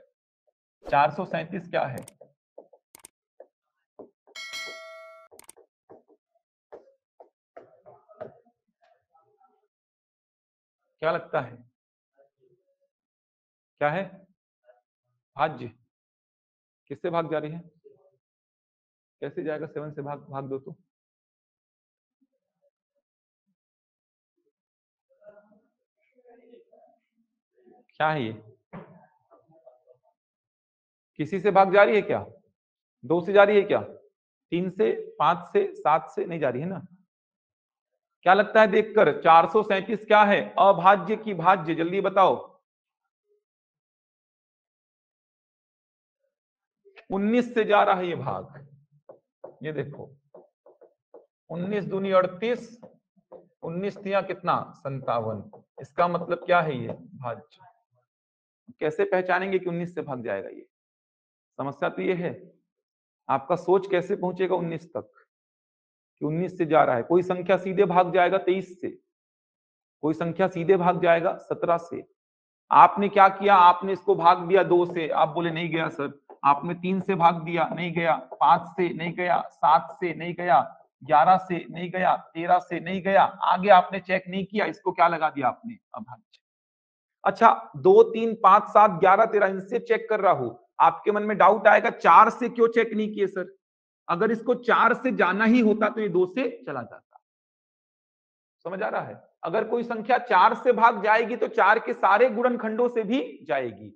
437 क्या है? क्या लगता है? क्या है? भाज्य। किससे भाग जा रही है? कैसे जाएगा? 7 से भाग भाग दो तो क्या है ये? किसी से भाग जा रही है क्या? 2 से जा रही है क्या? 3 से, 5 से, 7 से नहीं जा रही है ना? क्या लगता है देखकर? 437 क्या है? अभाज्य की भाज्य? जल्दी बताओ। 19 से जा रहा है ये भाग। ये देखो 19 दूनी 38, 19 तिया कितना 57। इसका मतलब क्या है? ये भाज्य। कैसे पहचानेंगे कि 19 से भाग जाएगा? ये समस्या तो ये है, आपका सोच कैसे पहुंचेगा 19 तक कि 19 से जा रहा है? कोई संख्या सीधे भाग जाएगा 23 से, कोई संख्या सीधे भाग जाएगा 17 से। आपने क्या किया? आपने इसको भाग दिया 2 से, आप बोले नहीं गया सर। आपने 3 से भाग दिया, नहीं गया। 5 से नहीं गया, 7 से नहीं गया, 11 से नहीं गया, 13 से नहीं गया। आगे आपने चेक नहीं किया, इसको क्या लगा दिया आपने? अभाज्य। अच्छा 2, 3, 5, 7, 11, 13 इनसे चेक कर रहा हूं। आपके मन में डाउट आएगा 4 से क्यों चेक नहीं किए सर? अगर इसको 4 से जाना ही होता तो ये 2 से चला जाता। समझ आ रहा है? अगर कोई संख्या 4 से भाग जाएगी तो 4 के सारे गुणनखंडों से भी जाएगी।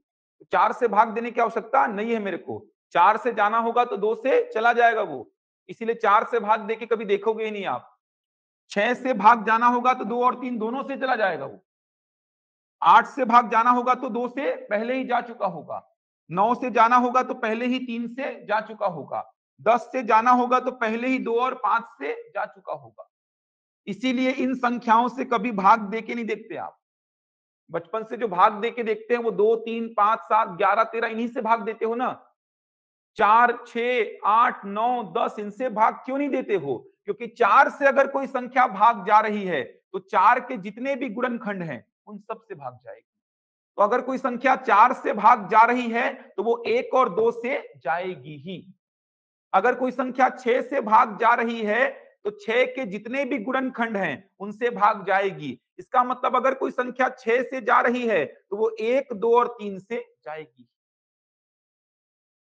4 से भाग देने की आवश्यकता नहीं है मेरे को। 4 से जाना होगा तो 2 से चला जाएगा वो, इसीलिए 4 से भाग देके कभी देखोगे ही नहीं आप। 6 से भाग जाना होगा तो 2 और 3 दोनों से चला जाएगा वो। 8 से भाग जाना होगा तो 2 से पहले ही जा चुका होगा। 9 से जाना होगा तो पहले ही 3 से जा चुका होगा। 10 से जाना होगा तो पहले ही 2 और 5 से जा चुका होगा। इसीलिए इन संख्याओं से कभी भाग देके नहीं देखते आप। बचपन से जो भाग देके देखते हैं वो 2, 3, 5, 7, 11, 13 इन्हीं से भाग देते हो ना। 4, 6, 8, 9, 10 इनसे भाग क्यों नहीं देते हो? क्योंकि 4 से अगर कोई संख्या भाग जा रही है तो 4 के जितने भी गुणनखंड हैं उन सब से भाग जाएगी। तो अगर कोई संख्या 4 से भाग जा रही है तो वो 1 और 2 से जाएगी ही। अगर कोई संख्या 6 से भाग जा रही है तो 6 के जितने भी गुणनखंड हैं उनसे भाग जाएगी। इसका मतलब अगर कोई संख्या 6 से जा रही है तो वो 1, 2 और 3 से जाएगी।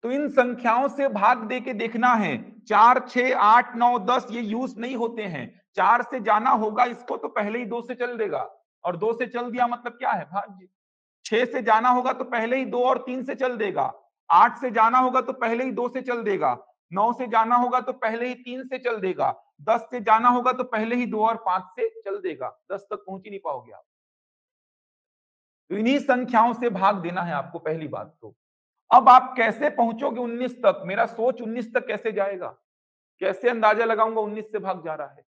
तो इन संख्याओं से भाग दे के देखना है। 4, 6, 8, 9, 10 ये यूज नहीं होते हैं। 4 से जाना होगा इसको तो पहले ही 2 से चल देगा, और 2 से चल दिया मतलब क्या है? भाज्य। 6 से जाना होगा तो पहले ही 2 और 3 से चल देगा। 8 से जाना होगा तो पहले ही 2 से चल देगा। 9 से जाना होगा तो पहले ही 3 से चल देगा। 10 से जाना होगा तो पहले ही 2 और 5 से चल देगा। 10 तक पहुंच ही नहीं पाओगे आप। तो इन्हीं संख्याओं से भाग देना है आपको, पहली बात तो। अब आप कैसे पहुंचोगे 19 तक? मेरा सोच 19 तक कैसे जाएगा? कैसे अंदाजा लगाऊंगा 19 से भाग जा रहा है?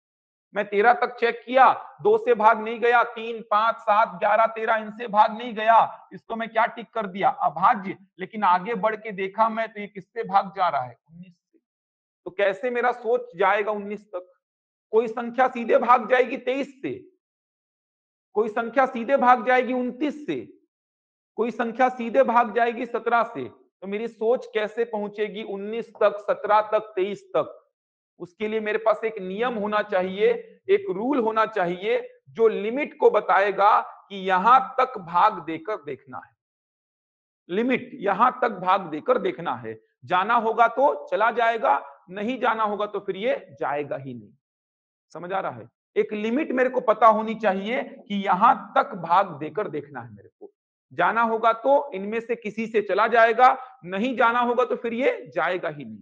मैं 13 तक चेक किया, 2 से भाग नहीं गया, 3, 5, 7, 11, 13 इनसे भाग नहीं गया। इसको मैं क्या टिक कर दिया? अभाज्य। लेकिन आगे बढ़ के देखा मैं तो ये किससे भाग जा रहा है? 19 से। तो कैसे मेरा सोच जाएगा 19 तक? कोई संख्या सीधे भाग जाएगी 23 से, कोई संख्या सीधे भाग जाएगी 29 से, कोई संख्या सीधे भाग जाएगी 17 से। तो मेरी सोच कैसे पहुंचेगी 19 तक, 17 तक, 23 तक? उसके लिए मेरे पास एक नियम होना चाहिए, एक रूल होना चाहिए जो लिमिट को बताएगा कि यहां तक भाग देकर देखना है। लिमिट यहां तक भाग देकर देखना है। जाना होगा तो चला जाएगा, नहीं जाना होगा तो फिर ये जाएगा ही नहीं। समझ आ रहा है? एक लिमिट मेरे को पता होनी चाहिए कि यहां तक भाग देकर देखना है मेरे को। जाना होगा तो इनमें से किसी से चला जाएगा, नहीं जाना होगा तो फिर ये जाएगा ही नहीं।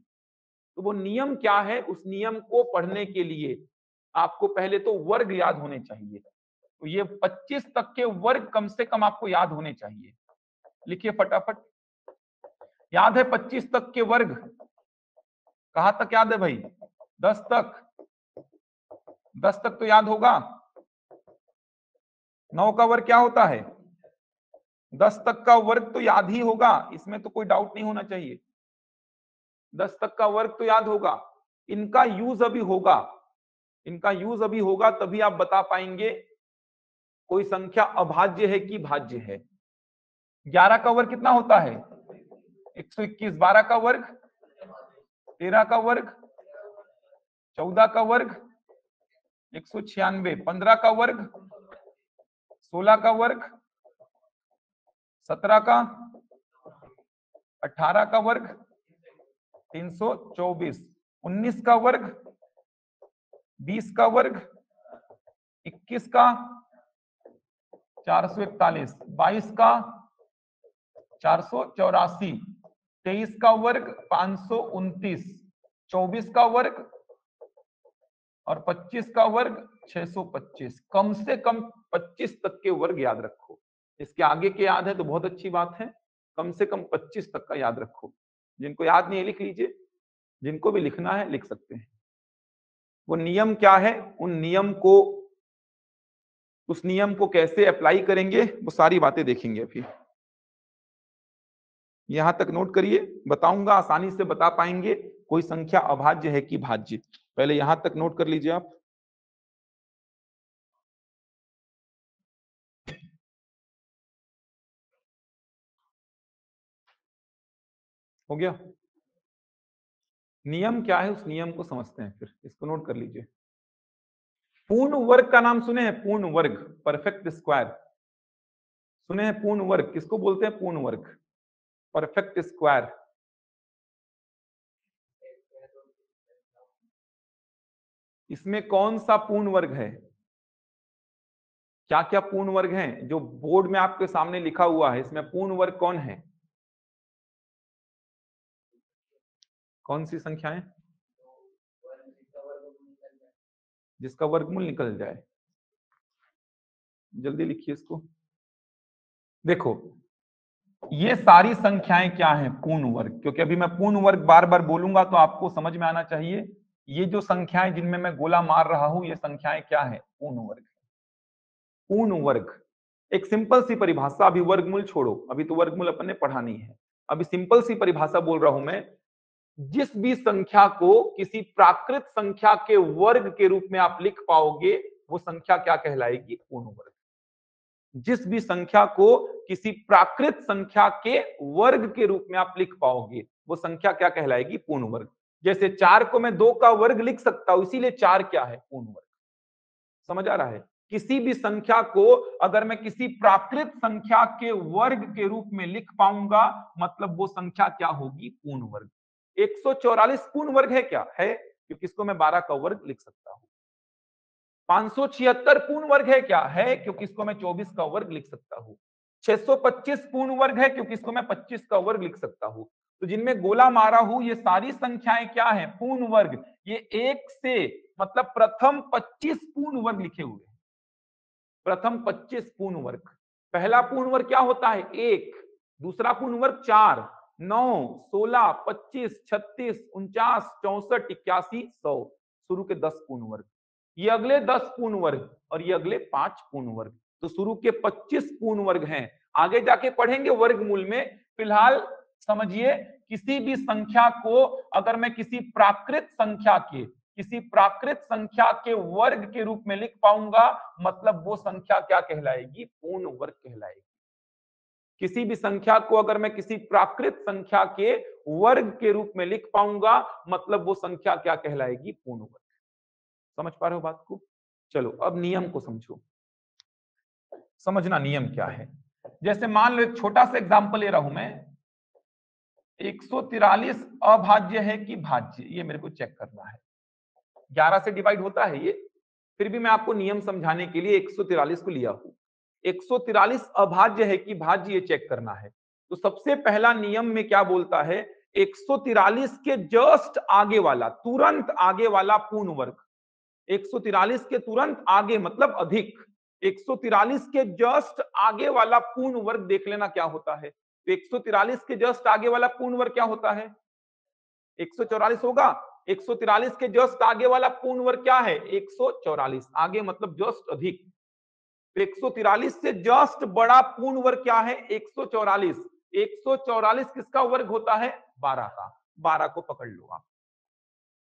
तो वो नियम क्या है? उस नियम को पढ़ने के लिए आपको पहले तो वर्ग याद होने चाहिए। तो ये 25 तक के वर्ग कम से कम आपको याद होने चाहिए। लिखिए फटाफट। याद है 25 तक के वर्ग? कहां तक याद है भाई? 10 तक। 10 तक तो याद होगा। 9 का वर्ग क्या होता है? 10 तक का वर्ग तो याद ही होगा, इसमें तो कोई डाउट नहीं होना चाहिए। 10 तक का वर्ग तो याद होगा। इनका यूज अभी होगा, इनका यूज अभी होगा, तभी आप बता पाएंगे कोई संख्या अभाज्य है कि भाज्य है। 11 का वर्ग कितना होता है? 121। 12 का वर्ग, 13 का वर्ग, 14 का वर्ग 196, 15 का वर्ग, 16 का वर्ग, 17 का, 18 का वर्ग 324, 19 का वर्ग, 20 का वर्ग, 21 का 441, 22 का 484, 23 का वर्ग 529, 24 का वर्ग और 25 का वर्ग 625। कम से कम 25 तक के वर्ग याद रखो। इसके आगे के याद है तो बहुत अच्छी बात है, कम से कम 25 तक का याद रखो। जिनको याद नहीं है लिख लीजिए, जिनको भी लिखना है लिख सकते हैं। वो नियम क्या है, उस नियम को कैसे अप्लाई करेंगे, वो सारी बातें देखेंगे अभी। यहां तक नोट करिए, बताऊंगा आसानी से बता पाएंगे कोई संख्या अभाज्य है कि भाज्य। पहले यहां तक नोट कर लीजिए आप। हो गया? नियम क्या है, उस नियम को समझते हैं, फिर इसको नोट कर लीजिए। पूर्ण वर्ग का नाम सुने हैं? पूर्ण वर्ग, परफेक्ट स्क्वायर सुने हैं? पूर्ण वर्ग किसको बोलते हैं? पूर्ण वर्ग, परफेक्ट स्क्वायर। इसमें कौन सा पूर्ण वर्ग है? क्या क्या पूर्ण वर्ग हैं जो बोर्ड में आपके सामने लिखा हुआ है? इसमें पूर्ण वर्ग कौन है? कौन सी संख्याएं? जिसका वर्गमूल निकल जाए। जल्दी लिखिए इसको। देखो, ये सारी संख्याएं क्या हैं? पूर्ण वर्ग। क्योंकि अभी मैं पूर्ण वर्ग बार बार बोलूंगा तो आपको समझ में आना चाहिए। ये जो संख्याएं जिनमें मैं गोला मार रहा हूं, ये संख्याएं क्या है? पूर्ण वर्ग। पूर्ण वर्ग एक सिंपल सी परिभाषा, अभी वर्गमूल छोड़ो, अभी तो वर्गमूल अपन ने पढ़ा नहीं है। अभी सिंपल सी परिभाषा बोल रहा हूं मैं। जिस भी संख्या को किसी प्राकृत संख्या के वर्ग के रूप में आप लिख पाओगे, वो संख्या क्या कहलाएगी? पूर्ण वर्ग। जिस भी संख्या को किसी प्राकृत संख्या के वर्ग के रूप में आप लिख पाओगे, वो संख्या क्या कहलाएगी? पूर्ण वर्ग। जैसे 4 को मैं 2 का वर्ग लिख सकता हूं, इसीलिए 4 क्या है? पूर्ण वर्ग। समझ आ रहा है? किसी भी संख्या को अगर मैं किसी प्राकृत संख्या के वर्ग के रूप में लिख पाऊंगा, मतलब वो संख्या क्या होगी? पूर्ण वर्ग। 144 पूर्ण वर्ग है क्या? है, क्योंकि इसको मैं 12 का वर्ग लिख सकता हूं। 576 पूर्ण वर्ग है क्या? है, क्योंकि इसको मैं 24 का वर्ग लिख सकता हूं। 625 पूर्ण वर्ग है, क्योंकि इसको मैं 25 का वर्ग लिख सकता हूं। तो जिनमें गोला मारा हूं, ये सारी संख्याएं क्या है? पूर्ण वर्ग। ये एक से मतलब प्रथम 25 पूर्ण वर्ग लिखे हुए हैं। प्रथम 25 पूर्ण वर्ग। पहला पूर्ण वर्ग क्या होता है? 1। दूसरा पूर्ण वर्ग 4, 9, 16, 25, 36, 49, 64, 81, 100। शुरू के 10 पूर्ण वर्ग। ये अगले 10 पूर्ण वर्ग और ये अगले 5 पूर्ण वर्ग। तो शुरू के 25 पूर्ण वर्ग हैं। आगे जाके पढ़ेंगे वर्गमूल में। फिलहाल समझिए, किसी भी संख्या को अगर मैं किसी प्राकृत संख्या के वर्ग के रूप में लिख पाऊंगा, मतलब वो संख्या क्या कहलाएगी? पूर्ण वर्ग कहलाएगी। किसी भी संख्या को अगर मैं किसी प्राकृत संख्या के वर्ग के रूप में लिख पाऊंगा, मतलब वो संख्या क्या कहलाएगी? पूर्ण वर्ग। समझ पा रहे हो बात को? चलो अब नियम को समझो। समझना नियम क्या है। जैसे मान लो एक छोटा सा एग्जांपल ले रहा हूं मैं। 143 अभाज्य है कि भाज्य, ये मेरे को चेक करना है। 11 से डिवाइड होता है ये, फिर भी मैं आपको नियम समझाने के लिए 143 को लिया हूं। 143 अभाज्य है कि भाज्य, ये चेक करना है। तो सबसे पहला नियम में क्या बोलता है? 143 के जस्ट आगे वाला, तुरंत आगे वाला पूर्ण वर्ग। 143 के तुरंत आगे मतलब अधिक। 143 के जस्ट आगे वाला पूर्ण वर्ग देख लेना क्या होता है। तो 143 के जस्ट आगे वाला पूर्ण वर्ग क्या होता है? 144 होगा। 143 के जस्ट आगे वाला पूर्ण वर्ग क्या है? 144। आगे मतलब जस्ट अधिक। तो 143 से जस्ट बड़ा पूर्ण वर्ग क्या है? 144। 144 किसका वर्ग होता है? 12 का। 12 को पकड़ लो आप।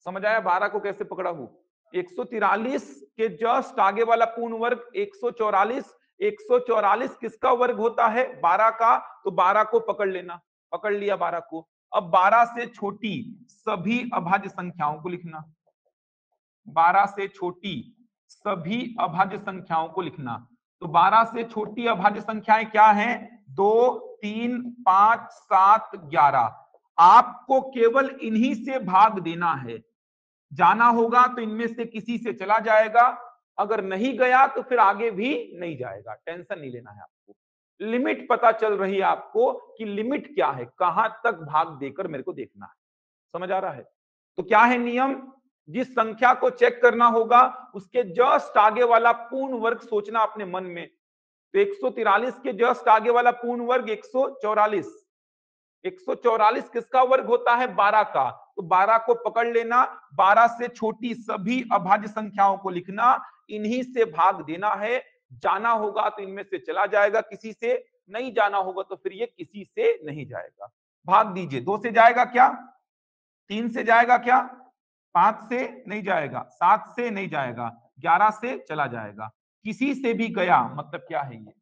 समझ आया 12 को कैसे पकड़ा हूं? 143 के जस्ट आगे वाला पूर्ण वर्ग 144। 144 किसका वर्ग होता है? 12 का। तो 12 को पकड़ लेना। पकड़ लिया 12 को। अब 12 से छोटी सभी अभाज्य संख्याओं को लिखना। 12 से छोटी सभी अभाज्य संख्याओं को लिखना। तो 12 से छोटी अभाज्य संख्याएं क्या हैं? 2, 3, 5, 7, 11। आपको केवल इन्हीं से भाग देना है। जाना होगा तो इनमें से किसी से चला जाएगा, अगर नहीं गया तो फिर आगे भी नहीं जाएगा। टेंशन नहीं लेना है आपको। लिमिट पता चल रही है आपको कि लिमिट क्या है, कहां तक भाग देकर मेरे को देखना है। समझ आ रहा है? तो क्या है नियम, जिस संख्या को चेक करना होगा उसके जस्ट आगे वाला पूर्ण वर्ग सोचना अपने मन में। तो 143 के जस्ट आगे वाला पूर्ण वर्ग 144। 144 किसका वर्ग होता है, 12 का। तो 12 को पकड़ लेना, 12 से छोटी सभी अभाज्य संख्याओं को लिखना, इन्हीं से भाग देना है। जाना होगा तो इनमें से चला जाएगा, किसी से नहीं जाना होगा तो फिर ये किसी से नहीं जाएगा। भाग दीजिए, 2 से जाएगा क्या, 3 से जाएगा क्या, 5 से नहीं जाएगा, 7 से नहीं जाएगा, 11 से चला जाएगा, किसी से भी गया मतलब क्या है ये।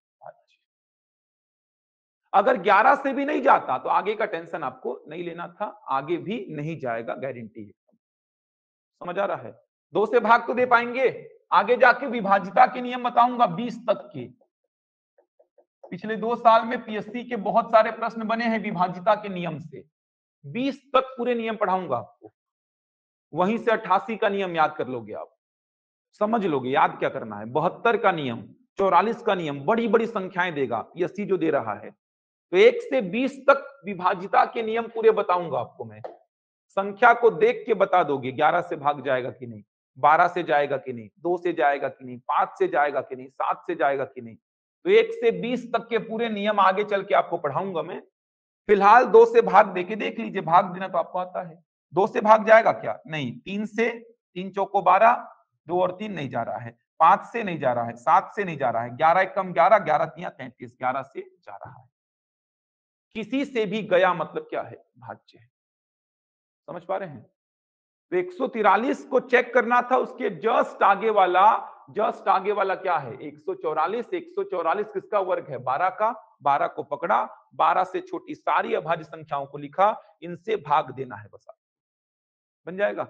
अगर 11 से भी नहीं जाता तो आगे का टेंशन आपको नहीं लेना था, आगे भी नहीं जाएगा, गारंटी है। समझ आ रहा है। 2 से भाग तो दे पाएंगे, आगे जाके विभाजिता के नियम बताऊंगा 20 तक के। पिछले 2 साल में पीएससी के बहुत सारे प्रश्न बने हैं विभाजिता के नियम से, 20 तक पूरे नियम पढ़ाऊंगा आपको। वहीं से 88 का नियम याद कर लोगे आप, समझ लोगे याद क्या करना है। 72 का नियम, 44 का नियम, बड़ी बड़ी संख्याएं देगा पीएससी जो दे रहा है। तो 1 से 20 तक विभाजिता के नियम पूरे बताऊंगा आपको मैं। संख्या को देख के बता दोगे 11 से भाग जाएगा कि नहीं, 12 से जाएगा कि नहीं, 2 से जाएगा कि नहीं, 5 से जाएगा कि नहीं, 7 से जाएगा कि नहीं। तो 1 से 20 तक के पूरे नियम आगे चल के आपको पढ़ाऊंगा मैं। फिलहाल 2 से भाग देके देख लीजिए, भाग देना तो आपको आता है। 2 से भाग जाएगा क्या, नहीं। 3 से, 3 चौको 12, 2 और 3 नहीं जा रहा है, 5 से नहीं जा रहा है, 7 से नहीं जा रहा है, 11 एक कम 11, 11 तिया 33, 11 से जा रहा है। किसी से भी गया मतलब क्या है, भाज्य है। समझ पा रहे हैं। तो 143 को चेक करना था, उसके जस्ट आगे वाला क्या है, 144। 144 किसका वर्ग है, 12 का। 12 को पकड़ा, 12 से छोटी सारी अभाज्य संख्याओं को लिखा, इनसे भाग देना है बस। बन जाएगा।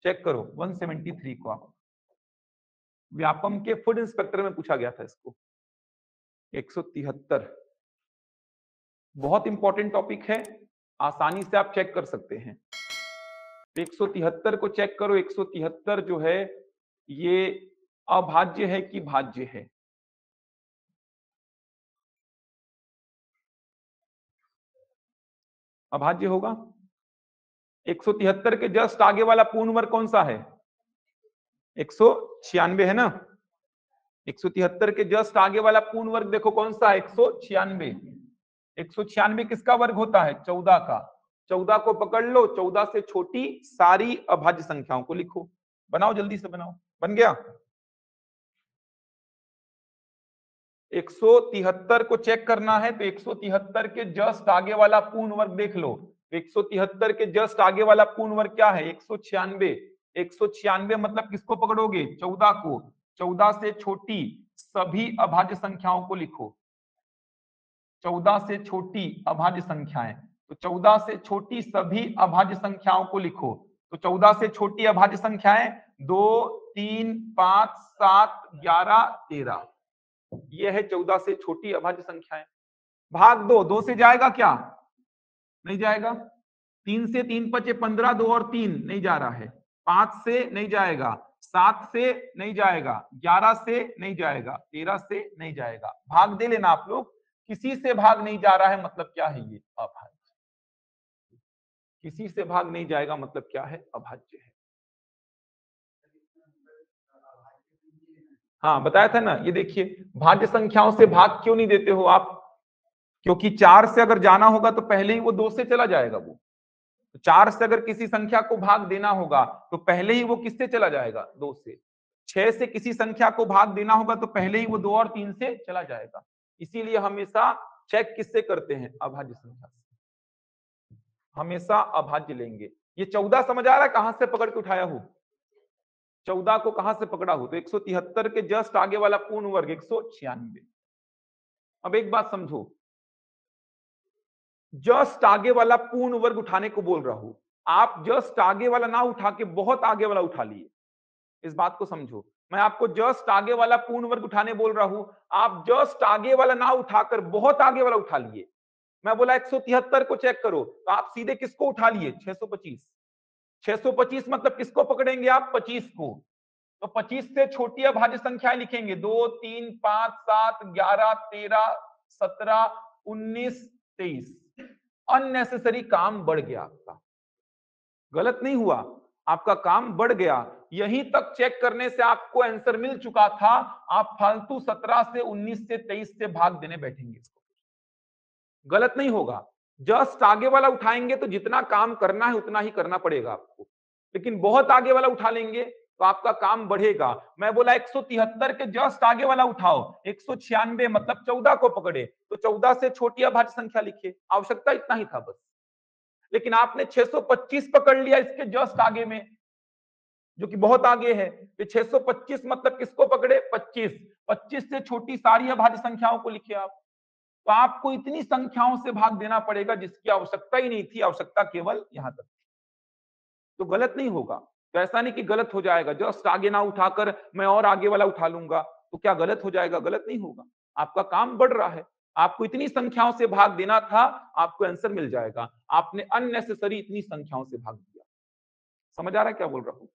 चेक करो 173 को, आप व्यापम के फूड इंस्पेक्टर में पूछा गया था इसको। 173 बहुत इंपॉर्टेंट टॉपिक है, आसानी से आप चेक कर सकते हैं। 173 को चेक करो। 173 जो है ये अभाज्य है कि भाज्य है, अभाज्य होगा। 173 के जस्ट आगे वाला पूर्ण वर्ग कौन सा है, 196 है ना। 173 के जस्ट आगे वाला पूर्ण वर्ग देखो कौन सा है, 196। 196 किसका वर्ग होता है, 14 का। 14 को पकड़ लो, 14 से छोटी सारी अभाज्य संख्याओं को लिखो। बनाओ जल्दी से बनाओ, बन गया। 173 को चेक करना है तो 173 के जस्ट आगे वाला पूर्ण वर्ग देख लो। 173 के जस्ट आगे वाला पूर्ण वर्ग क्या है, 196। 196 मतलब किसको पकड़ोगे, 14 को। 14 से छोटी सभी अभाज्य संख्याओं को लिखो। 14 से छोटी अभाज्य संख्याएं, तो 14 से छोटी सभी अभाज्य संख्याओं को लिखो। तो 14 से छोटी अभाज्य संख्याएं 2, 3, 5, 7, 11, 13, ये है 14 से छोटी अभाज्य संख्याएं। भाग दो, 2 से जाएगा क्या, नहीं जाएगा। 3 से 3 बचे 15, 2 और 3 नहीं जा रहा है। 5 से नहीं जाएगा, 7 से नहीं जाएगा, 11 से नहीं जाएगा, 13 से नहीं जाएगा। भाग दे लेना आप लोग, किसी से भाग नहीं जा रहा है मतलब क्या है, ये अभाज्य। किसी से भाग नहीं जाएगा मतलब क्या है, अभाज्य है। हाँ बताया था ना, ये देखिए भाज्य संख्याओं से भाग क्यों नहीं देते हो आप, क्योंकि 4 से अगर जाना होगा तो पहले ही वो 2 से चला जाएगा। वो 4 से अगर किसी संख्या को भाग देना होगा तो पहले ही वो किससे चला जाएगा, 2 से। 6 से किसी संख्या को भाग देना होगा तो पहले ही वो 2 और 3 से चला जाएगा। इसीलिए हमेशा चेक किससे करते हैं, अभाज्य संख्या से। हमेशा अभाज्य लेंगे। ये 14 समझ आ रहा है कहां से पकड़ के उठाया हूं, 14 को कहां से पकड़ा हो, तो 173 के जस्ट आगे वाला पूर्ण वर्ग 196। अब एक बात समझो, जस्ट आगे वाला पूर्ण वर्ग उठाने को बोल रहा हूं, आप जस्ट आगे वाला ना उठा के बहुत आगे वाला उठा लिए। इस बात को समझो, मैं आपको जस्ट आगे वाला पूर्ण वर्ग उठाने बोल रहा हूं, आप जस्ट आगे वाला ना उठाकर बहुत आगे वाला उठा लिए। मैं बोला 173 को चेक करो तो आप सीधे किसको उठा लिए, 625। 625 मतलब किसको पकड़ेंगे आप, 25 को। तो 25 से छोटी अभाज्य संख्याएं लिखेंगे, 2, 3, 5, 7, 11, 13, 17, 19, 23। अननेसेसरी काम बढ़ गया आपका, गलत नहीं हुआ। आपका काम बढ़ गया। यहीं तक चेक करने से आपको आंसर मिल चुका था, आप फालतू 17 से 19 से 23 से भाग देने बैठेंगे इसको। गलत नहीं होगा, जस्ट आगे वाला उठाएंगे तो जितना काम करना है उतना ही करना पड़ेगा आपको, लेकिन बहुत आगे वाला उठा लेंगे तो आपका काम बढ़ेगा। मैं बोला 173 के जस्ट आगे वाला उठाओ, 196 मतलब 14 को पकड़े तो 14 से छोटी अभाज्य संख्या लिखिए, आवश्यकता इतना ही था बस। लेकिन आपने 625 पकड़ लिया इसके जस्ट आगे में, जो कि बहुत आगे है। ये 625 मतलब किसको पकड़े? 25। 25 से छोटी सारी अभाज्य संख्याओं को लिखिए आप। तो आपको इतनी संख्याओं से भाग देना पड़ेगा जिसकी आवश्यकता ही नहीं थी, आवश्यकता केवल यहां तक। तो गलत नहीं होगा। तो ऐसा नहीं कि गलत हो जाएगा, जस्ट आगे ना उठाकर मैं और आगे वाला उठा लूंगा तो क्या गलत हो जाएगा? गलत नहीं होगा। आपका काम बढ़ रहा है, आपको इतनी संख्याओं से भाग देना था, आपको आंसर मिल जाएगा। आपने अननेसेसरी इतनी संख्याओं से भाग दिया। समझ आ रहा है क्या बोल रहा हूं?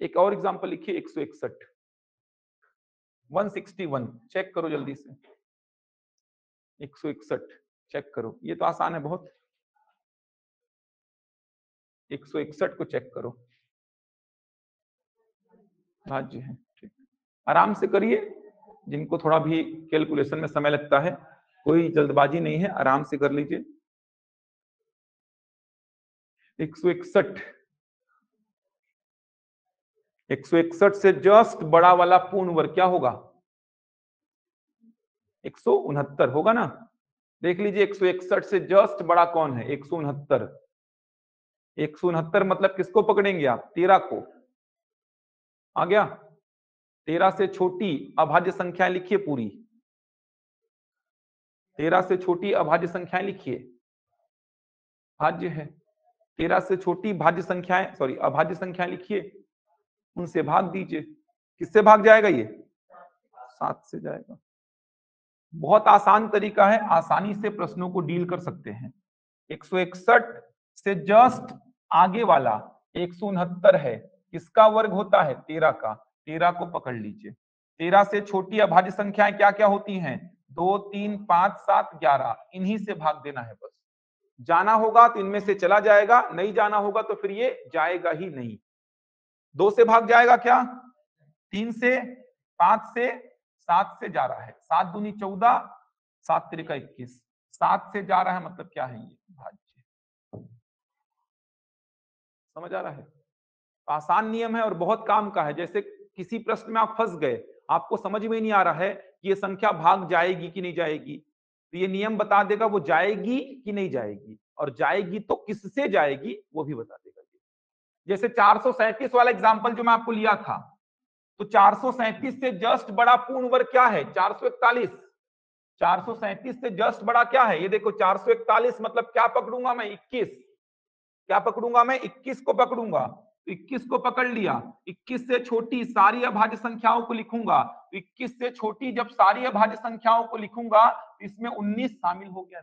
एक और एग्जांपल लिखिए, 161, 161 चेक करो जल्दी से। 161 चेक करो, ये तो आसान है बहुत। 161 को चेक करो, भाज्य है। ठीक, आराम से करिए, जिनको थोड़ा भी कैलकुलेशन में समय लगता है, कोई जल्दबाजी नहीं है, आराम से कर लीजिए। 161, 161 से जस्ट बड़ा वाला पूर्ण वर्ग क्या होगा? 169 होगा ना? देख लीजिए 161 से जस्ट बड़ा कौन है? 169। 169 मतलब किसको पकड़ेंगे आप? 13 को। आ गया? 13 से छोटी अभाज्य संख्याएं लिखिए पूरी। 13 से छोटी अभाज्य संख्याएं लिखिए, भाज्य है। 13 से छोटी भाज्य संख्याएं, सॉरी अभाज्य संख्याएं लिखिए, उनसे भाग दीजिए। किससे भाग जाएगा ये? 7 से जाएगा। बहुत आसान तरीका है, आसानी से प्रश्नों को डील कर सकते हैं। 161 से जस्ट आगे वाला 169 है, किसका वर्ग होता है? 13 का। 13 को पकड़ लीजिए। 13 से छोटी अभाज्य संख्याएं क्या क्या होती हैं? 2, 3, 5, 7, 11, इन्हीं से भाग देना है बस। जाना होगा तो इनमें से चला जाएगा, नहीं जाना होगा तो फिर ये जाएगा ही नहीं। 2 से भाग जाएगा क्या? 3 से, 5 से, 7 से जा रहा है, 7 दूनी 14, 7 तिरिका 21, 7 से जा रहा है मतलब क्या है? ये भाज्य। समझ आ रहा है? आसान नियम है और बहुत काम का है। जैसे किसी प्रश्न में आप फंस गए, आपको समझ में नहीं आ रहा है कि ये संख्या भाग जाएगी कि नहीं जाएगी, तो ये नियम बता देगा वो जाएगी कि नहीं जाएगी, और जाएगी तो किससे जाएगी वो भी बता देगा। जैसे 437 वाला एग्जाम्पल जो मैं आपको लिया था, तो 437 से जस्ट बड़ा पूर्ण वर्ग क्या है? 441। 437 से जस्ट बड़ा क्या है? ये देखो 441 मतलब क्या पकड़ूंगा मैं? 21। क्या पकड़ूंगा मैं? 21 को पकड़ूंगा। 21 को पकड़ लिया। 21 से छोटी सारी अभाज्य संख्याओं को लिखूंगा। 21 से छोटी जब सारी अभाज्य संख्याओं को लिखूंगा तो इसमें 19 शामिल हो गया।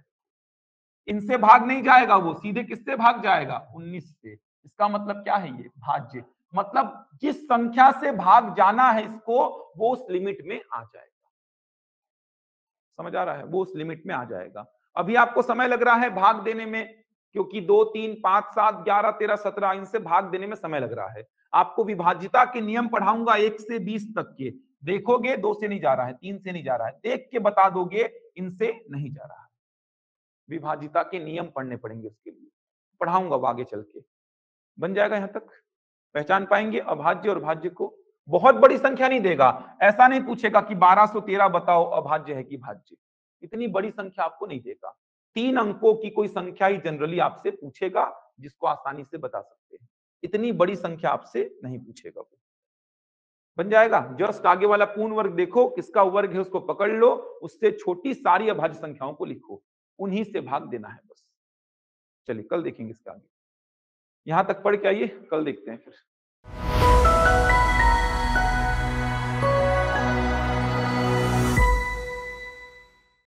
इनसे भाग नहीं जाएगा, वो सीधे किससे भाग जाएगा? 19 से। इसका मतलब क्या है? ये भाज्य, मतलब जिस संख्या से भाग जाना है इसको, वो उस लिमिट में आ जाएगा। समझ आ रहा है? वो उस लिमिट में आ जाएगा। अभी आपको समय लग रहा है भाग देने में, क्योंकि 2, 3, 5, 7, 11, 13, 17 इनसे भाग देने में समय लग रहा है। आपको विभाज्यता के नियम पढ़ाऊंगा 1 से 20 तक के, देखोगे 2 से नहीं जा रहा है, 3 से नहीं जा रहा है, देख के बता दोगे इनसे नहीं जा रहा है। विभाज्यता के नियम पढ़ने पड़ेंगे, उसके लिए पढ़ाऊंगा वो आगे चल के। बन जाएगा? यहां तक पहचान पाएंगे अभाज्य और भाज्य को? बहुत बड़ी संख्या नहीं देगा, ऐसा नहीं पूछेगा कि 1213 बताओ अभाज्य है कि भाज्य, इतनी बड़ी संख्या आपको नहीं देगा। 3 अंकों की कोई संख्या ही जनरली आपसे पूछेगा, जिसको आसानी से बता सकते हैं। इतनी बड़ी संख्या आपसे नहीं पूछेगा वो। बन जाएगा? जस्ट आगे वाला पूर्ण वर्ग देखो, किसका वर्ग है उसको पकड़ लो, उससे छोटी सारी अभाज्य संख्याओं को लिखो, उन्हीं से भाग देना है बस। चलिए कल देखेंगे इसका आगे। यहां तक पढ़ के आइए, कल देखते हैं फिर।